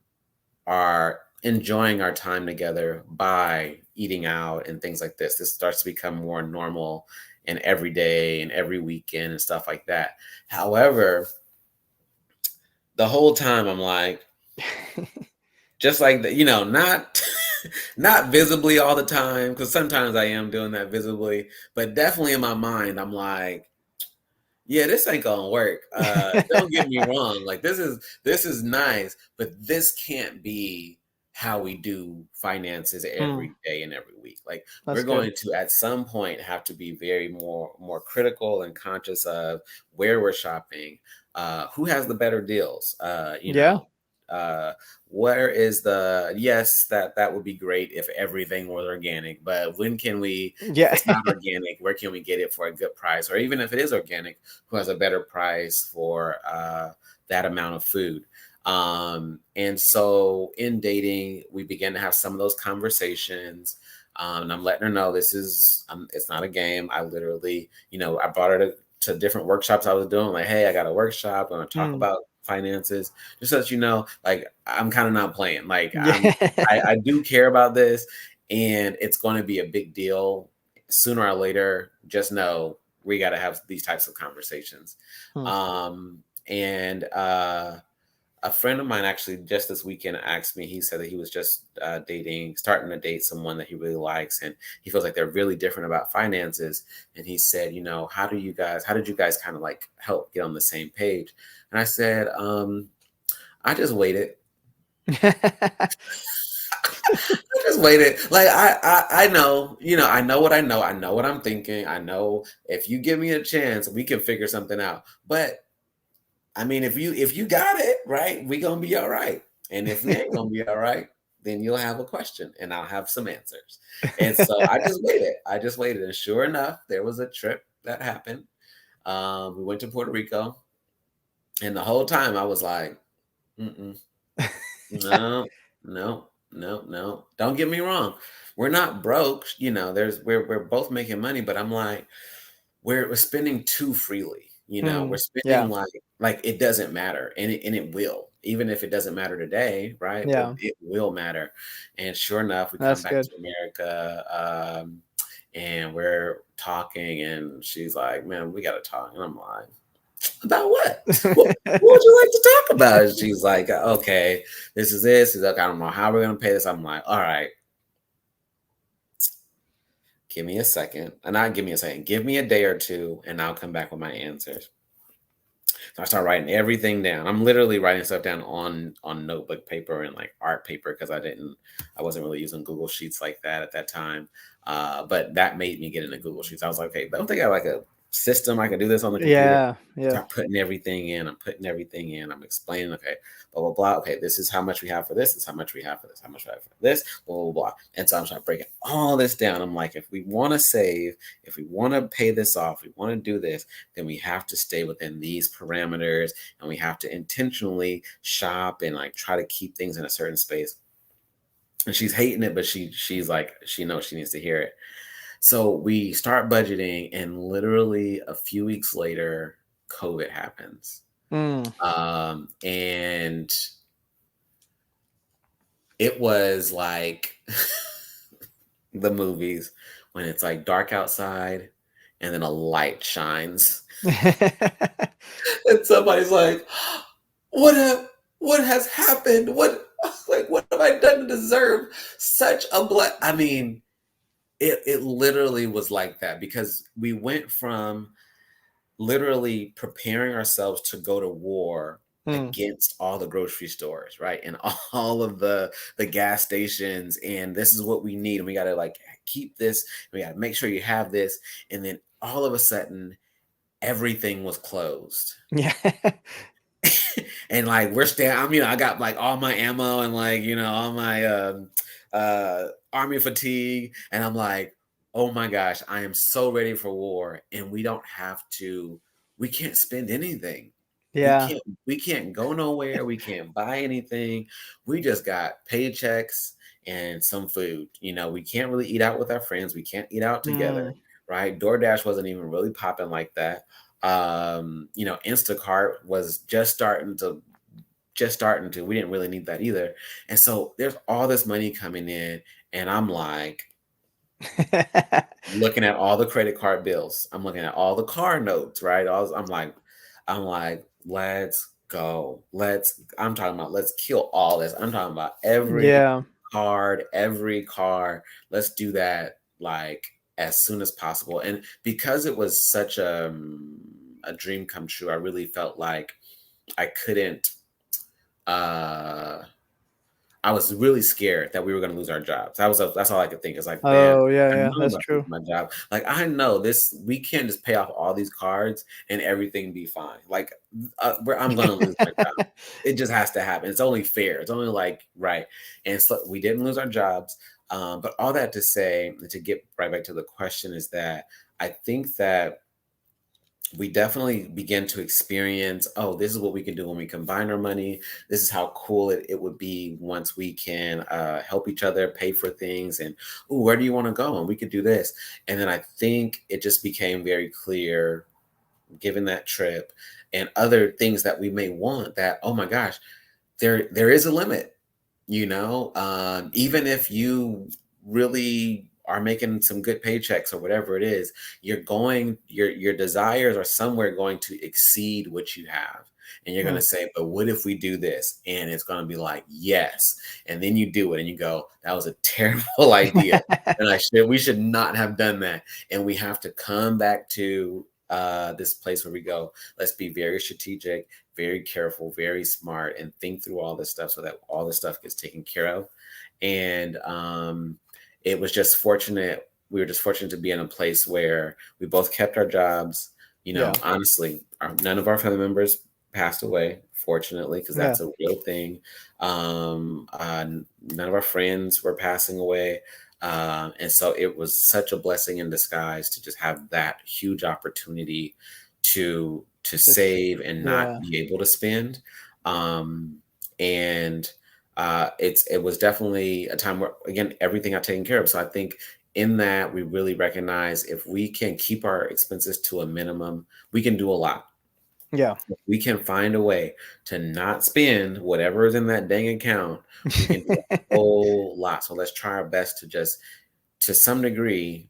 are enjoying our time together by eating out and things like this. This starts to become more normal and every day and every weekend and stuff like that. However, the whole time I'm like, just like the, not not visibly all the time, because sometimes I am doing that visibly, but definitely in my mind, I'm like, yeah, this ain't gonna work. Don't get me wrong. Like this is nice, but this can't be how we do finances Mm, every day and every week. Like we're that's good. going to at some point have to be very more critical and conscious of where we're shopping, who has the better deals. Yeah. Uh, where is the yes, that would be great if everything was organic, but when can we, if Yeah. it's not organic, where can we get it for a good price? Or even if it is organic, who has a better price for that amount of food? And so in dating, we began to have some of those conversations. And I'm letting her know this is, it's not a game. I literally, I brought her to different workshops I was doing. Like, hey, I got a workshop. I'm going to talk Mm, about finances, just so that you know, like I'm kind of not playing. Like yeah. I do care about this, and it's going to be a big deal sooner or later. Just know we got to have these types of conversations. Hmm. And a friend of mine actually just this weekend asked me. He said that he was just starting to date someone that he really likes, and he feels like they're really different about finances. And he said, how did you guys kind of like help get on the same page? And I said, I just waited. I just waited. Like I know, I know what I know. I know what I'm thinking. I know if you give me a chance, we can figure something out. But I mean, if you got it right, we gonna be all right. And if we ain't gonna be all right, then you'll have a question, and I'll have some answers. And so I just waited. I just waited, and sure enough, there was a trip that happened. We went to Puerto Rico, and the whole time I was like, mm-mm. No, no, no, no. Don't get me wrong. We're not broke. We're both making money, but I'm like, we're spending too freely. We're Hmm. spending Yeah. like it doesn't matter, and it will. Even if it doesn't matter today, right? But Yeah. it will matter. And sure enough, we come That's back good. to America, and we're talking, and she's like, "Man, we got to talk." And I'm like, about what? What would you like to talk about? And she's like, okay, this is this. She's like, I don't know how we're gonna pay this. I'm like, all right, give me a second. And not give me a second, give me a day or two, and I'll come back with my answers. So I start writing everything down. I'm literally writing stuff down on notebook paper and like art paper because I wasn't really using Google Sheets like that at that time. But that made me get into Google Sheets. I was like, okay, don't think I have like a system I can do this on the computer. Yeah. Yeah. Start putting everything in. I'm putting everything in. I'm explaining, okay, blah, blah, blah. Okay, this is how much we have for this. This is how much we have for this. How much we have for this, blah, blah, blah. And so I'm trying to break all this down. I'm like, if we want to save, if we want to pay this off, we want to do this, then we have to stay within these parameters, and we have to intentionally shop and like try to keep things in a certain space. And she's hating it, but she's like, she knows she needs to hear it. So we start budgeting, and literally a few weeks later, COVID happens. Mm. And it was like the movies when it's like dark outside and then a light shines. And somebody's like, what have what has happened? What have I done to deserve such a I mean, it literally was like that, because we went from literally preparing ourselves to go to war Mm. against all the grocery stores, right? And all of the gas stations, and this is what we need, and we got to like keep this, we got to make sure you have this, and then all of a sudden everything was closed. Yeah. And like we're standing, I got like all my ammo and like all my army fatigue, and I'm like, oh my gosh, I am so ready for war, and we can't spend anything. we Yeah. can't we can't go nowhere, we can't buy anything. We just got paychecks and some food. We can't really eat out with our friends, we can't eat out together, Mm. right? DoorDash wasn't even really popping like that. Instacart was just starting to, we didn't really need that either. And so there's all this money coming in, and I'm like looking at all the credit card bills, I'm looking at all the car notes, right? I'm like, let's go. I'm talking about let's kill all this. I'm talking about every Yeah. card, every car. Let's do that like as soon as possible. And because it was such a dream come true, I really felt like I couldn't uh I was really scared that we were going to lose our jobs. That's all I could think. It's like, man, Oh, yeah, I yeah, know I'm that's about to lose true. my job. Like, I know this. We can't just pay off all these cards and everything be fine. Like, I'm going to lose my job. It just has to happen. It's only fair. It's only like right. And so we didn't lose our jobs. But all that to say, to get right back to the question, is that I think that we definitely begin to experience, oh, this is what we can do when we combine our money. This is how cool it would be once we can help each other pay for things. And, oh, where do you want to go? And we could do this. And then I think it just became very clear, given that trip and other things that we may want, that, oh my gosh, there is a limit, even if you really are making some good paychecks or whatever it is, your desires are somewhere going to exceed what you have. And you're going Mm. to say, but what if we do this? And it's going to be like, yes. And then you do it and you go, that was a terrible idea. And we should not have done that. And we have to come back to this place where we go, let's be very strategic, very careful, very smart, and think through all this stuff so that all this stuff gets taken care of. And it was just fortunate. We were just fortunate to be in a place where we both kept our jobs. Yeah. Honestly, none of our family members passed away, fortunately, because Yeah. that's a real thing. None of our friends were passing away. And so it was such a blessing in disguise to just have that huge opportunity to Just save and not yeah. be able to spend. Um, and it was definitely a time where, again, everything got taken care of. So I think in that we really recognize, if we can keep our expenses to a minimum, we can do a lot. Yeah. If we can find a way to not spend whatever is in that dang account, we can do a whole lot. So let's try our best to just, to some degree,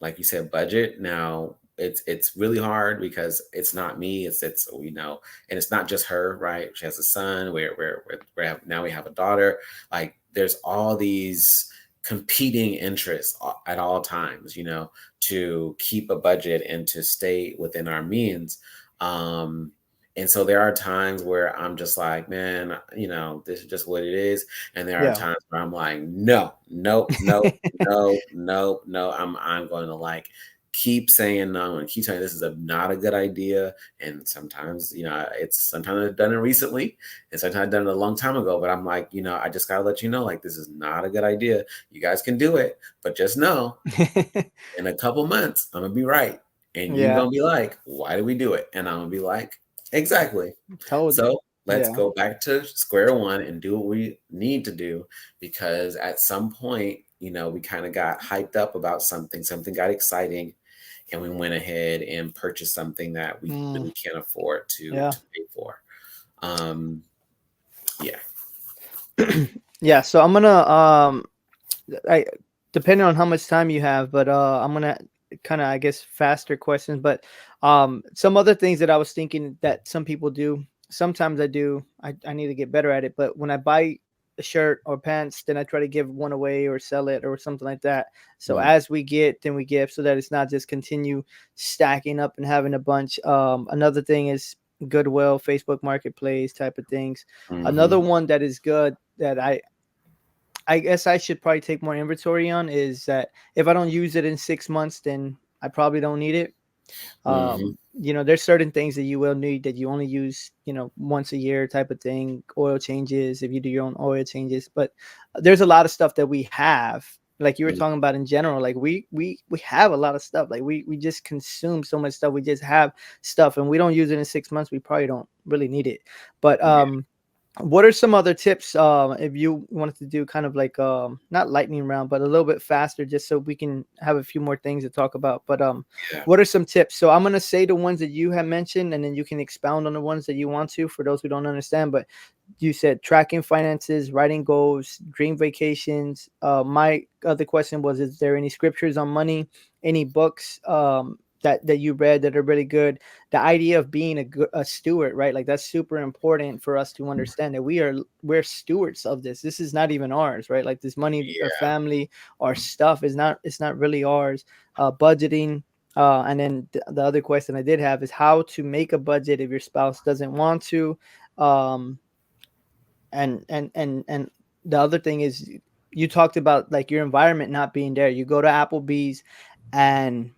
like you said, budget. Now it's really hard because it's not me. And it's not just her, right? She has a son. Now we have a daughter. Like, there's all these competing interests at all times, to keep a budget and to stay within our means. Um, and so there are times where I'm just like, man, this is just what it is. And there are Yeah. times where I'm like, no, no, no, no, no, no. I'm going to like keep saying no and keep saying this is not a good idea. And sometimes, sometimes I've done it recently and sometimes I've done it a long time ago. But I'm like, I just gotta let you know, like, this is not a good idea. You guys can do it, but just know in a couple months, I'm gonna be right. And you're Yeah. gonna be like, why did we do it? And I'm gonna be like, exactly. Told you. So let's Yeah. go back to square one and do what we need to do, because at some point, we kind of got hyped up about something got exciting, and we went ahead and purchased something that we Mm. really can't afford to Yeah. pay for. Um, yeah. Yeah. So I'm gonna I depending on how much time you have, but I'm gonna kind of, I guess, faster questions. But some other things that I was thinking that some people do. Sometimes I do. I need to get better at it. But when I buy a shirt or pants, then I try to give one away or sell it or something like that. So Mm, as we get, then we give, so that it's not just continue stacking up and having a bunch. Another thing is Goodwill, Facebook Marketplace type of things. Another mhm, one that is good that I guess I should probably take more inventory on is that if I don't use it in 6 months, then I probably don't need it. mhm, There's certain things that you will need that you only use, once a year type of thing. Oil changes, if you do your own oil changes, but there's a lot of stuff that we have. Like you were mm, talking about in general, like we have a lot of stuff. Like we just consume so much stuff. We just have stuff, and we don't use it in 6 months. We probably don't really need it. But yeah, what are some other tips if you wanted to do kind of like not lightning round but a little bit faster, just so we can have a few more things to talk about? But yeah, what are some tips? So I'm going to say the ones that you have mentioned, and then you can expound on the ones that you want to, for those who don't understand. But you said tracking finances, writing goals, dream vacations. My other question was, is there any scriptures on money, any books, that you read that are really good. The idea of being a steward, right? Like that's super important for us to understand that we're stewards of this. This is not even ours, right? Like this money, our Yeah. family, our stuff is not, it's not really ours. Budgeting. And then the other question I did have is how to make a budget if your spouse doesn't want to. Um, and the other thing is, you talked about like your environment not being there. You go to Applebee's and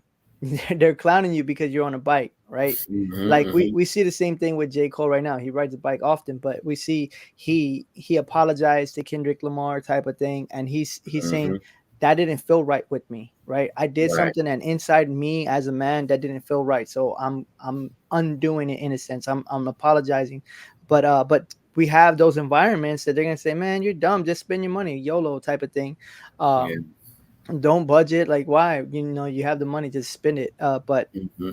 they're clowning you because you're on a bike, right? Hmm. Like we Hmm. we see the same thing with J. Cole right now. He rides a bike often, but we see he apologized to Kendrick Lamar type of thing, and he's saying Hmm. that didn't feel right with me, right? I did Right. something, and inside me as a man that didn't feel right, so I'm undoing it in a sense. I'm apologizing, but we have those environments that they're gonna say, man, you're dumb, just spend your money, YOLO type of thing. Yeah. um don't budget, like why, you know, you have the money to spend it. But Hmm.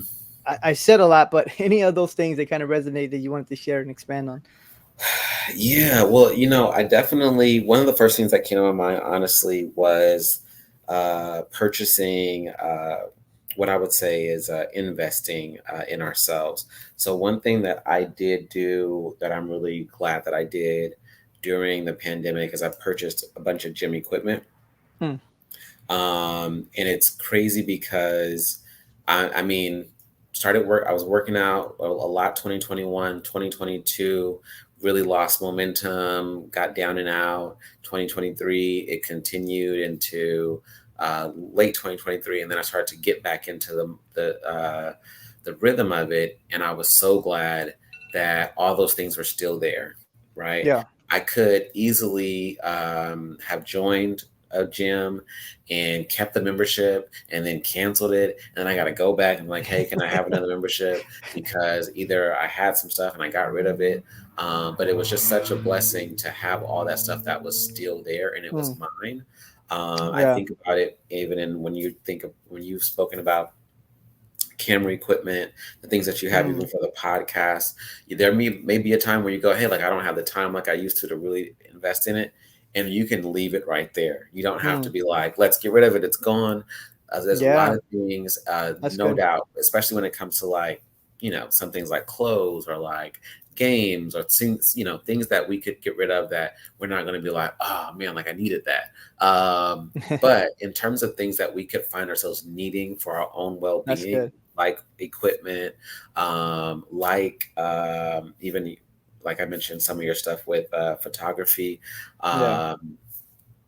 I said a lot, but any of those things that kind of resonate that you wanted to share and expand on? Yeah, well, I definitely one of the first things that came to my mind, honestly, was purchasing what I would say is investing in ourselves. So one thing that I did do that I'm really glad that I did during the pandemic is I purchased a bunch of gym equipment. Hmm. And it's crazy because I mean, started work. I was working out a lot 2021, 2022, really lost momentum, got down and out. 2023, it continued into late 2023, and then I started to get back into the rhythm of it. And I was so glad that all those things were still there, right? Yeah. I could easily have joined a gym and kept the membership and then canceled it. And then I got to go back and like, hey, can I have another membership? Because either I had some stuff and I got rid of it. But it was just such a blessing to have all that stuff that was still there and it was Hmm. mine. I Yeah. think about it even in when you think of when you've spoken about camera equipment, the things that you have Hmm. even for the podcast. There may be a time where you go, hey, like I don't have the time like I used to really invest in it. And you can leave it right there. You don't have Hmm. to be like, let's get rid of it. It's gone. There's a lot Yeah, of things, that's no good. doubt, especially when it comes to like, some things like clothes or like games or things, things that we could get rid of that we're not going to be like, oh man, like I needed that. But in terms of things that we could find ourselves needing for our own well That's being, good. like equipment, even like I mentioned, some of your stuff with photography, Yeah. um,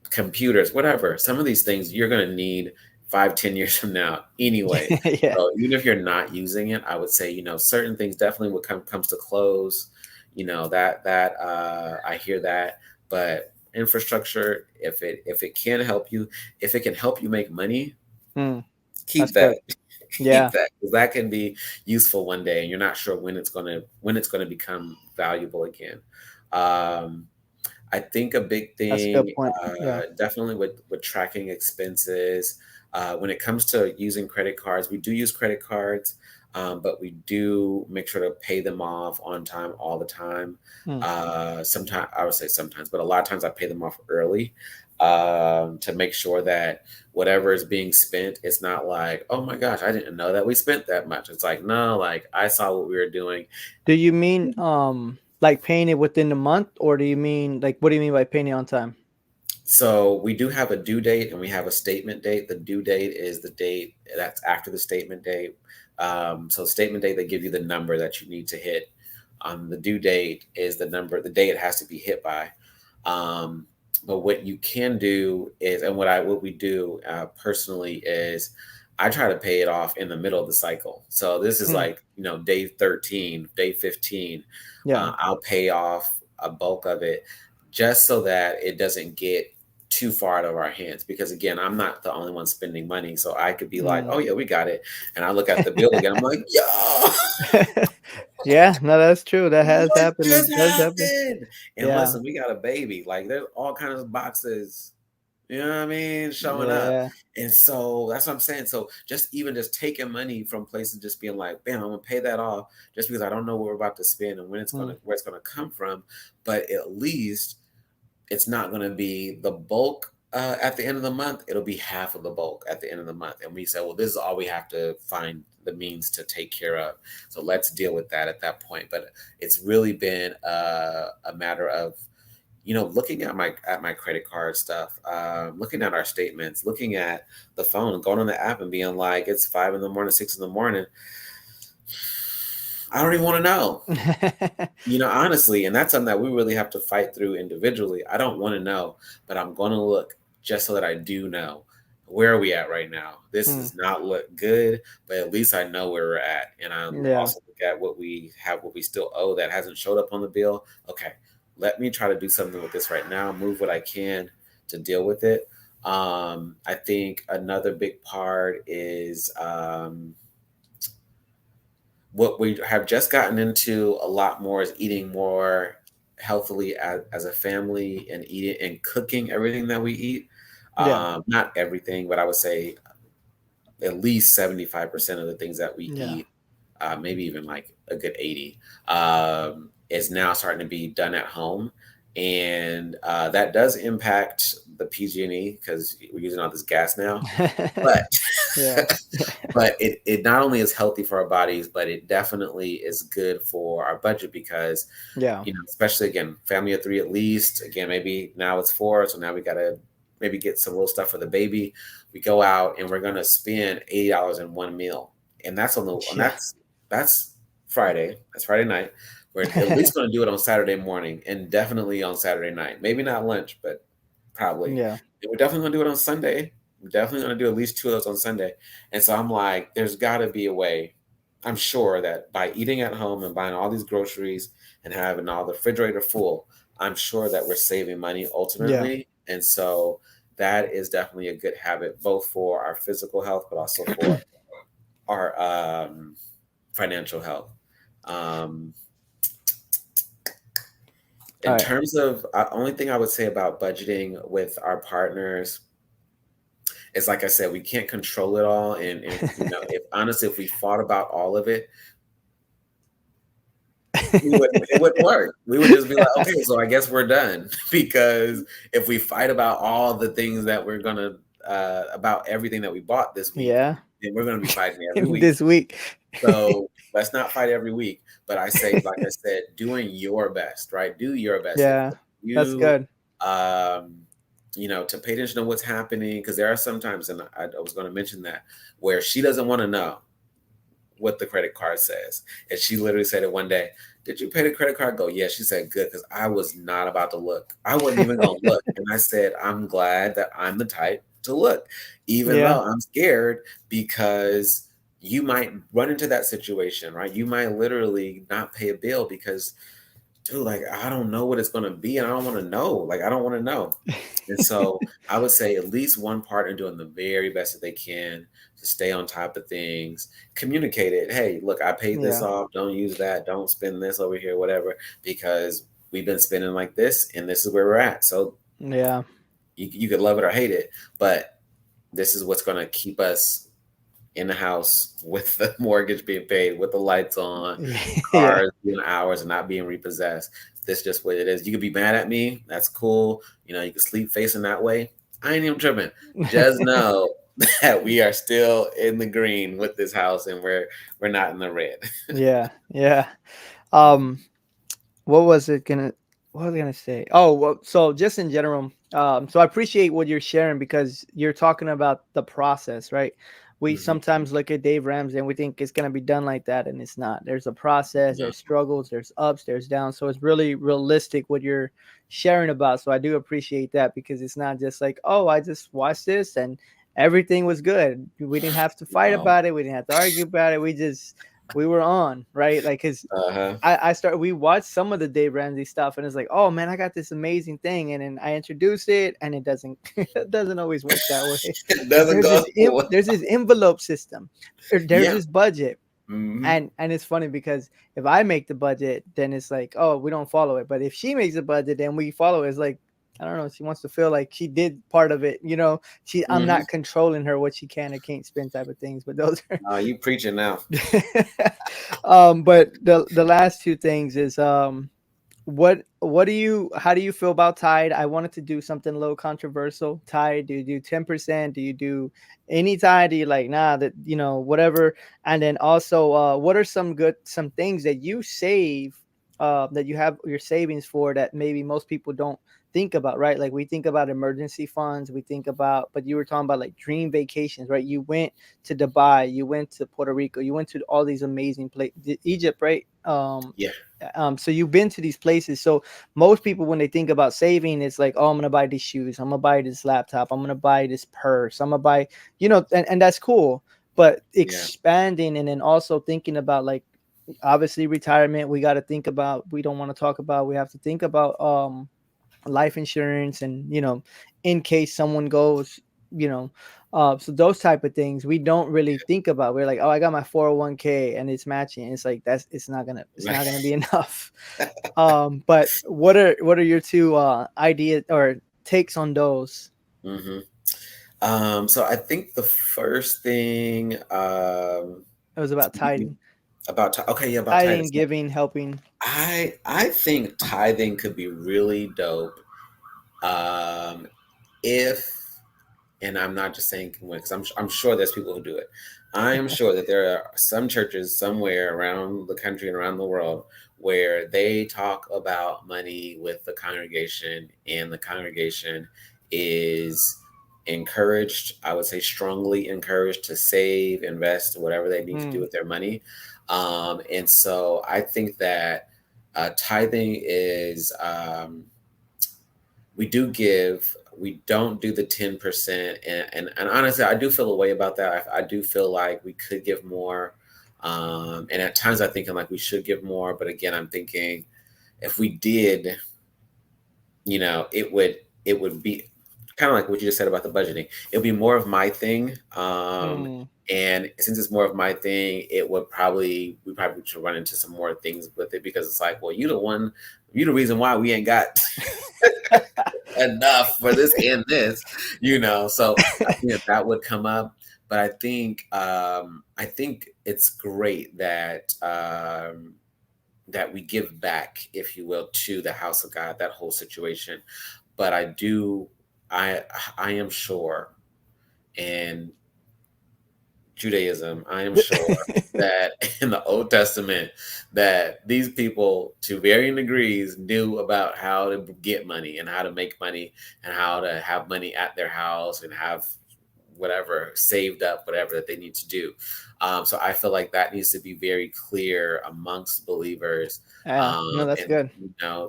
computers, whatever. Some of these things you're going to need 5, 10 years from now anyway. Yeah. So even if you're not using it, I would say certain things definitely when comes to clothes, that I hear that, but infrastructure, if it can help you, if it can help you make money, Hmm. That's keep that. good. Keep Yeah. that because that can be useful one day and you're not sure when it's going to become valuable again. um, I think a big That's a good thing, point. Yeah. definitely with tracking expenses, when it comes to using credit cards, we do use credit cards, but we do make sure to pay them off on time all the time. Hmm. Sometimes I would say sometimes, but a lot of times I pay them off early, to make sure that whatever is being spent, it's not like, oh my gosh, I didn't know that we spent that much. It's like, no, like I saw what we were doing. Do you mean like paying it within the month, or do you mean like what do you mean by paying it on time? So we do have a due date and we have a statement date. The due date is the date that's after the statement date. So statement date, they give you the number that you need to hit. The due date is the day it has to be hit by. Um, but what you can do is, and what we do personally is, I try to pay it off in the middle of the cycle. So this is Hmm. like day 13, day 15. Yeah. I'll pay off a bulk of it just so that it doesn't get too far out of our hands. Because again, I'm not the only one spending money, so I could be like, Hmm. "Oh yeah, we got it," and I look at the bill again. I'm like, "Yo, Yeah, no, that's true. That has what happened just and does happen. happened?" And Yeah. listen, we got a baby. Like there's all kinds of boxes. You know what I mean? Showing up. Yeah. And so that's what I'm saying. So just taking money from places, just being like, bam, I'm gonna pay that off just because I don't know what we're about to spend and Hmm. where it's gonna come from. But at least it's not gonna be the bulk. At the end of the month, it'll be half of the bulk at the end of the month. And we say, well, this is all we have to find the means to take care of. So let's deal with that at that point. But it's really been a matter of, looking at my credit card stuff, looking at our statements, looking at the phone, going on the app and being like, it's 5 in the morning, 6 in the morning. I don't even want to know. Honestly, and that's something that we really have to fight through individually. I don't want to know, but I'm going to look just so that I do know where are we at right now. This Hmm. does not look good, but at least I know where we're at. And I Yeah. also look at what we have, what we still owe that hasn't showed up on the bill. Okay, let me try to do something with this right now, move what I can to deal with it. I think another big part is what we have just gotten into a lot more is eating more healthily as a family and eating and cooking everything that we eat. Yeah. Not everything, but I would say at least 75% of the things that we Yeah. eat, maybe even like a good 80, is now starting to be done at home. And that does impact the PG&E because we're using all this gas now. But Yeah. but it not only is healthy for our bodies, but it definitely is good for our budget because, Yeah. especially again, family of three at least. Again, maybe now it's four, so now we gotta maybe get some little stuff for the baby. We go out and we're gonna spend $80 in one meal, and and Yeah. that's Friday. That's Friday night. We're at least gonna do it on Saturday morning, and definitely on Saturday night. Maybe not lunch, but probably. Yeah. And we're definitely gonna do it on Sunday. We're definitely gonna do at least two of those on Sunday. And so I'm like, there's got to be a way. I'm sure that by eating at home and buying all these groceries and having all the refrigerator full, I'm sure that we're saving money Yeah. ultimately. And so that is definitely a good habit, both for our physical health, but also for our financial health. Um, All in right. terms of only thing I would say about budgeting with our partners, it's like I said, we can't control it all. And if honestly, if we fought about all of it, it wouldn't work. We would just be like, okay, so I guess we're done. Because if we fight about all the things that we're gonna about everything that we bought this week, Yeah. then we're gonna be fighting every week. This week. So let's not fight every week. But I say, like I said, doing your best, right? Do your best. If Yeah. That's you good. um to pay attention to what's happening, because there are some times, and I was going to mention that, where she doesn't want to know what the credit card says. And she literally said it one day, did you pay the credit card? Go, yeah. She said, good, because I was not about to look. I wasn't even going to look. And I said, I'm glad that I'm the type to look, even Yeah. though I'm scared because you might run into that situation, right? You might literally not pay a bill because, dude, like, I don't know what it's going to be. And I don't want to know. Like, I don't want to know. And so I would say at least one partner doing the very best that they can to stay on top of things, communicate it. Hey, look, I paid this Yeah. off. Don't use that. Don't spend this over here, whatever, because we've been spending like this and this is where we're at. So Yeah. you could love it or hate it, but this is what's going to keep us in the house with the mortgage being paid, with the lights on, Yeah. cars doing hours and not being repossessed. This is just what it is. You could be mad at me. That's cool. You can sleep facing that way. I ain't even tripping. Just know that we are still in the green with this house and we're not in the red. Yeah. Yeah. Um, what was it gonna what was I gonna say? Oh, well, so just in general, so I appreciate what you're sharing because you're talking about the process, right? We Mhm. sometimes look at Dave Ramsey and we think it's gonna be done like that, and it's not. There's a process, No. there's struggles, there's ups, there's downs. So it's really realistic what you're sharing about. So I do appreciate that because it's not just like, oh, I just watched this and everything was good. We didn't have to fight No. about it, we didn't have to argue about it. We were on, right? Like, cause Uh-huh. we watched some of the Dave Ramsey stuff and it's like, oh man, I got this amazing thing. And then I introduce it and it doesn't it doesn't always work that way. It Because doesn't go well. there's this envelope system. There's Yeah. this budget. Hmm. And it's funny because if I make the budget, then it's like, oh, we don't follow it. But if she makes a budget, then we follow it. It's like, I don't know, she wants to feel like she did part of it, you know. I'm Hmm. not controlling her what she can or can't spend type of things. But those are No, you preaching now. but the last two things is what do you how do you feel about Tide? I wanted to do something a little controversial. Tide, do you do 10%? Do you do any Tide? Do you like nah that whatever? And then also what are some things that you save that you have your savings for that maybe most people don't think about, right? Like we think about emergency funds, we think about, but you were talking about like dream vacations, right? You went to Dubai, you went to Puerto Rico, you went to all these amazing places, Egypt, right? Yeah, So you've been to these places. So most people, when they think about saving, it's like, oh, I'm gonna buy these shoes, I'm gonna buy this laptop, I'm gonna buy this purse, I'm gonna buy, and that's cool. But yeah, expanding and then also thinking about like obviously retirement, we got to think about. We don't want to talk about. We have to think about life insurance and in case someone goes you know so those type of things we don't really think about. We're like, oh, I got my 401k and it's matching. It's like that's it's not gonna be enough. But what are your two ideas or takes on those? hmm so I think the first thing It was about tithing, about okay, yeah, about tithing. So giving, helping. I think tithing could be really dope um, if, and I'm not just saying can win because I'm sure there's people who do it. I am sure that there are some churches somewhere around the country and around the world where they talk about money with the congregation, and the congregation is encouraged, I would say strongly encouraged, to save, invest, whatever they need to do Mm, with their money. And so I think that tithing is we do give, we don't do the 10%, and honestly I do feel a way about that. I do feel like we could give more, and at times I think I'm like we should give more, but again I'm thinking if we did, it would be kind of like what you just said about the budgeting. It would be more of my thing, mm. and since it's more of my thing, we probably should run into some more things with it, because it's like, well, you the reason why we ain't got enough for this and this, So I think that would come up, but I think it's great that we give back, if you will, to the house of God, that whole situation. But I I am sure, and Judaism, I am sure that in the Old Testament, that these people, to varying degrees, knew about how to get money and how to make money and how to have money at their house and have whatever saved up, whatever that they need to do. So I feel like that needs to be very clear amongst believers. Yeah, no, that's And good.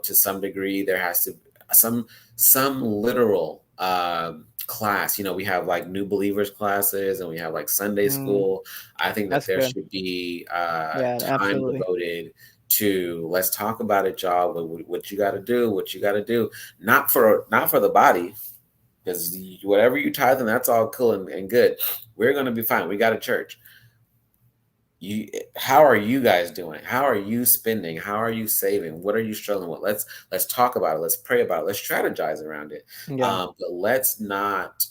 to some degree, there has to some literal class. We have like new believers classes, and we have like Sunday Mm, school. I think that that's there good. should be Yeah, time absolutely. devoted to, let's talk about it, y'all. What you got to do, what you got to do, not for the body, because whatever you tithe, and that's all cool and good. We're going to be fine. We got a church. How are you guys doing? How are you spending? How are you saving? What are you struggling with? Let's talk about it. Let's pray about it. Let's strategize around it. Yeah, But let's not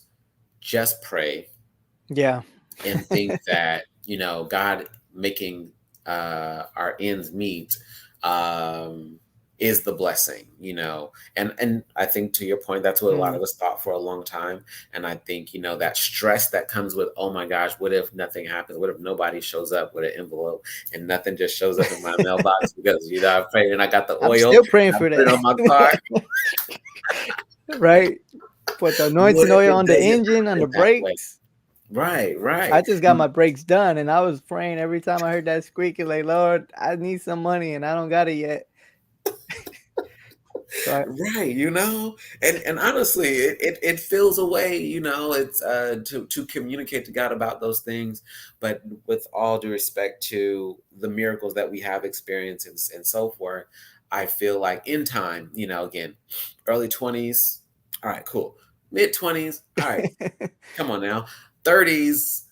just pray yeah. and think that God making our ends meet um, is the blessing. And I think, to your point, that's what a lot Mm. of us thought for a long time. And I think that stress that comes with, oh my gosh, what if nothing happens? What if nobody shows up with an envelope and nothing just shows up in my mailbox because I prayed and I got the I'm oil still praying and I for put it that. on my car? Right? Put the What anointing if oil it on the doesn't engine, on the happen that way? brakes. Right, I right. just got my brakes done and I was praying every time I heard that squeaking, like, Lord, I need some money and I don't got it yet. So Right, and honestly, it feels a way, it's to communicate to God about those things, but with all due respect to the miracles that we have experienced and so forth, I feel like in time, again, early 20s, all right, cool, mid 20s, all right, come on now, 30s,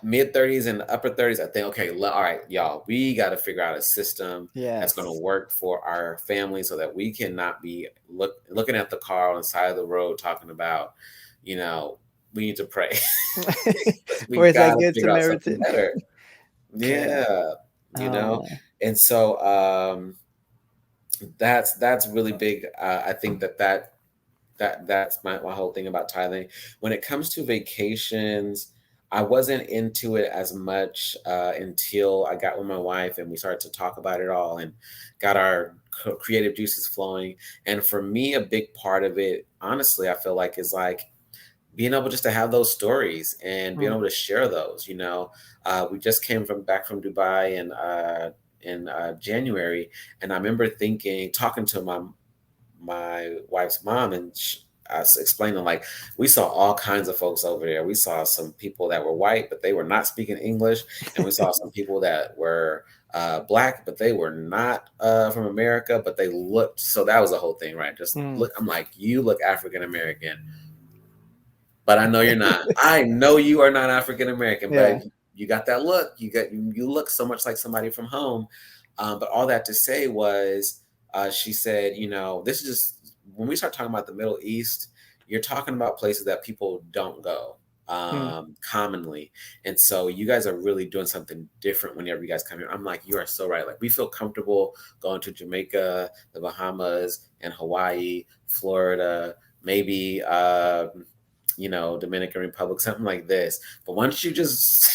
mid 30s and upper 30s, I think, okay, all right, y'all, we got to figure out a system that's going to yes. work for our family so that we cannot be looking at the car on the side of the road talking about, you know, we need to pray. We Where's got that to good figure out something Samaritan? better. Yeah. Yeah, Oh man. and so That's really big. I think that's my whole thing about Thailand. When it comes to vacations, I wasn't into it as much until I got with my wife and we started to talk about it all and got our creative juices flowing. And for me, a big part of it, honestly, I feel like is like being able just to have those stories and being Mm. able to share those. We just came from back from Dubai in January, and I remember thinking, talking to my wife's mom, and I was explaining like we saw all kinds of folks over there. We saw some people that were white, but they were not speaking English, and we saw some people that were black, but they were not from America, but they looked. So that was the whole thing, right? Just Mm. look. I'm like, you look African American, but I know you're not. I know you are not African American, but Yeah. you got that look. You look so much like somebody from home. But all that to say was, she said, this is just when we start talking about the Middle East, you're talking about places that people don't go Mm. commonly, and so you guys are really doing something different whenever you guys come here. I'm like, you are so right. Like we feel comfortable going to Jamaica, the Bahamas, and Hawaii, Florida, maybe. Dominican Republic, something like this. But once you just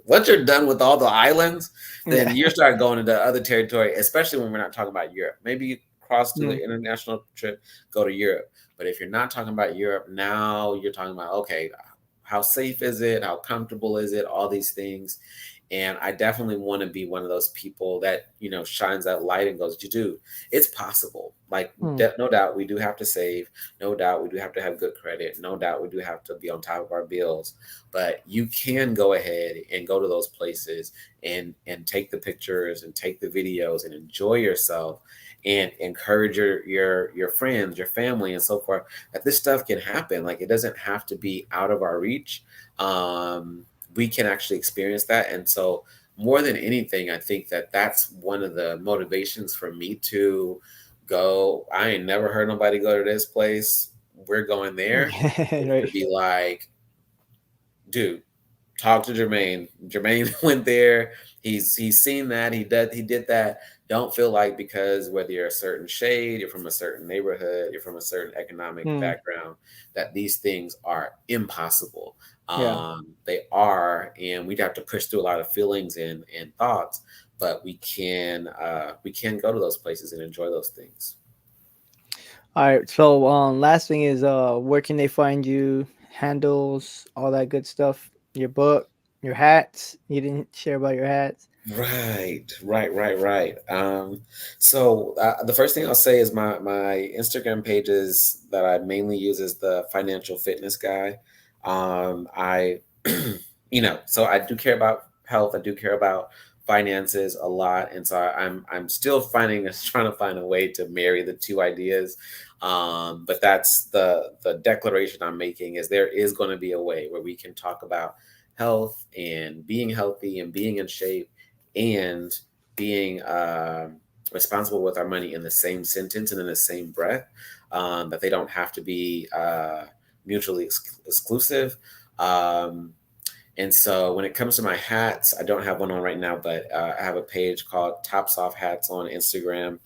once you're done with all the islands, then Yeah. you start going into other territory, especially when we're not talking about Europe. Maybe you cross to Mm. the international trip, go to Europe. But if you're not talking about Europe, now you're talking about, okay, how safe is it? How comfortable is it? All these things. And I definitely want to be one of those people that, shines that light and goes, you do, it's possible. Like, Mm. no doubt we do have to save. No doubt we do have to have good credit. No doubt we do have to be on top of our bills. But you can go ahead and go to those places and take the pictures and take the videos and enjoy yourself and encourage your friends, your family, and so forth. That this stuff can happen. Like it doesn't have to be out of our reach. Um, we can actually experience that. And so, more than anything, I think that that's one of the motivations for me to go. I ain't never heard nobody go to this place. We're going there. Is to Right. be like, dude, talk to Jermaine. Jermaine went there. He's seen that. He did that. Don't feel like because whether you're a certain shade, you're from a certain neighborhood, you're from a certain economic Mm. background, that these things are impossible. Yeah. They are, and we'd have to push through a lot of feelings and thoughts, but we can go to those places and enjoy those things. All right. So, last thing is, where can they find you? Handles, all that good stuff. Your book, your hats. You didn't share about your hats. Right, right, right, right. So the first thing I'll say is my Instagram pages that I mainly use is the financial fitness guy. I, so I do care about health. I do care about finances a lot, and so I'm still trying to find a way to marry the two ideas. But that's the declaration I'm making is there is going to be a way where we can talk about health and being healthy and being in shape and being responsible with our money in the same sentence and in the same breath, that they don't have to be mutually exclusive. Um, and so when it comes to my hats, I don't have one on right now, but I have a page called Tops Off Hats on Instagram.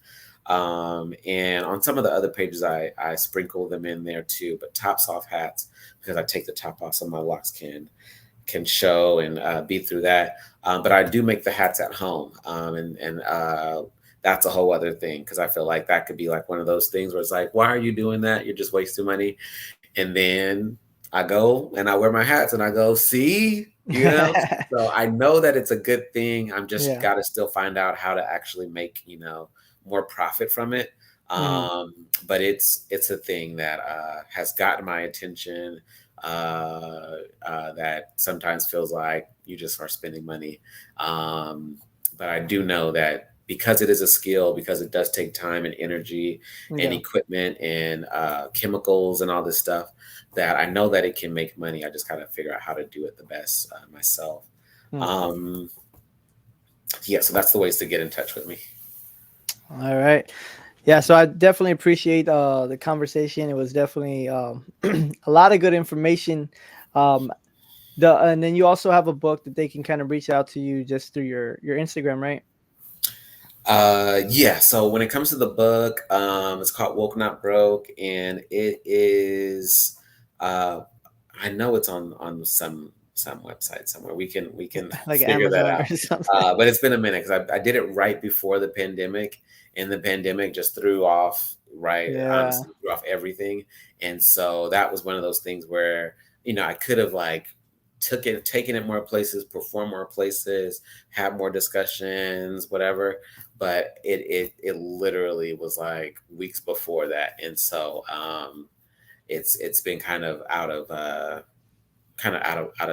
And on some of the other pages, I sprinkle them in there too. But Tops Off Hats, because I take the top off so my locks can show and be through that. But I do make the hats at home, and that's a whole other thing because I feel like that could be like one of those things where it's like, why are you doing that? You're just wasting money. And then I go and I wear my hats and I go, see, So I know that it's a good thing. I'm just Yeah. got to still find out how to actually make more profit from it. Mm. Um, but it's a thing that has gotten my attention, that sometimes feels like you just are spending money. Um, but I do know that because it is a skill, because it does take time and energy and Yeah. equipment and chemicals and all this stuff, that I know that it can make money. I just got to figure out how to do it the best myself. Mm. Um, yeah, so that's the ways to get in touch with me. All right. Yeah, so I definitely appreciate the conversation. It was definitely a lot of good information. Um, and then you also have a book that they can kind of reach out to you just through your Instagram, right? Yeah. So when it comes to the book, it's called Woke Not Broke, and it is. Uh, I know it's on some website somewhere. We can Like figure that Amazon or out. something? But it's been a minute because I did it right before the pandemic, and the pandemic just threw off, right, Yeah. honestly threw off everything. And so that was one of those things where I could have like taken it more places, performed more places, had more discussions, whatever. But it literally was like weeks before that, and so it's been kind of out of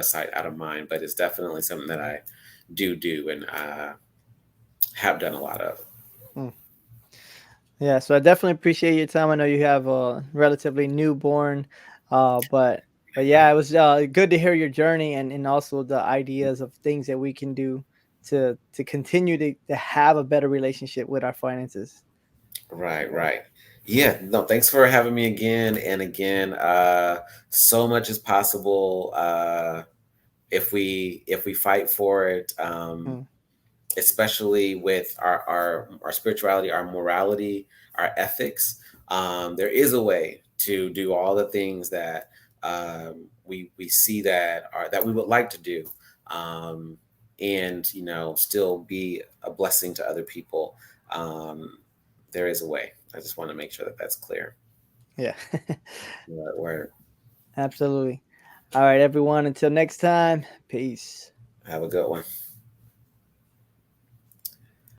sight, out of mind. But it's definitely something that I do and have done a lot of. Hmm. Yeah, so I definitely appreciate your time. I know you have a relatively newborn, but yeah, it was good to hear your journey and also the ideas of things that we can do to continue to have a better relationship with our finances. Right, Yeah. right. Yeah, no, thanks for having me again and again. So much is possible if we fight for it. Hmm. Especially with our spirituality, our morality, our ethics. There is a way to do all the things that we see that we would like to do, um, and still be a blessing to other people. Um, there is a way. I just want to make sure that that's clear. Yeah. Where Absolutely. All right, everyone. Until next time. Peace. have a good one.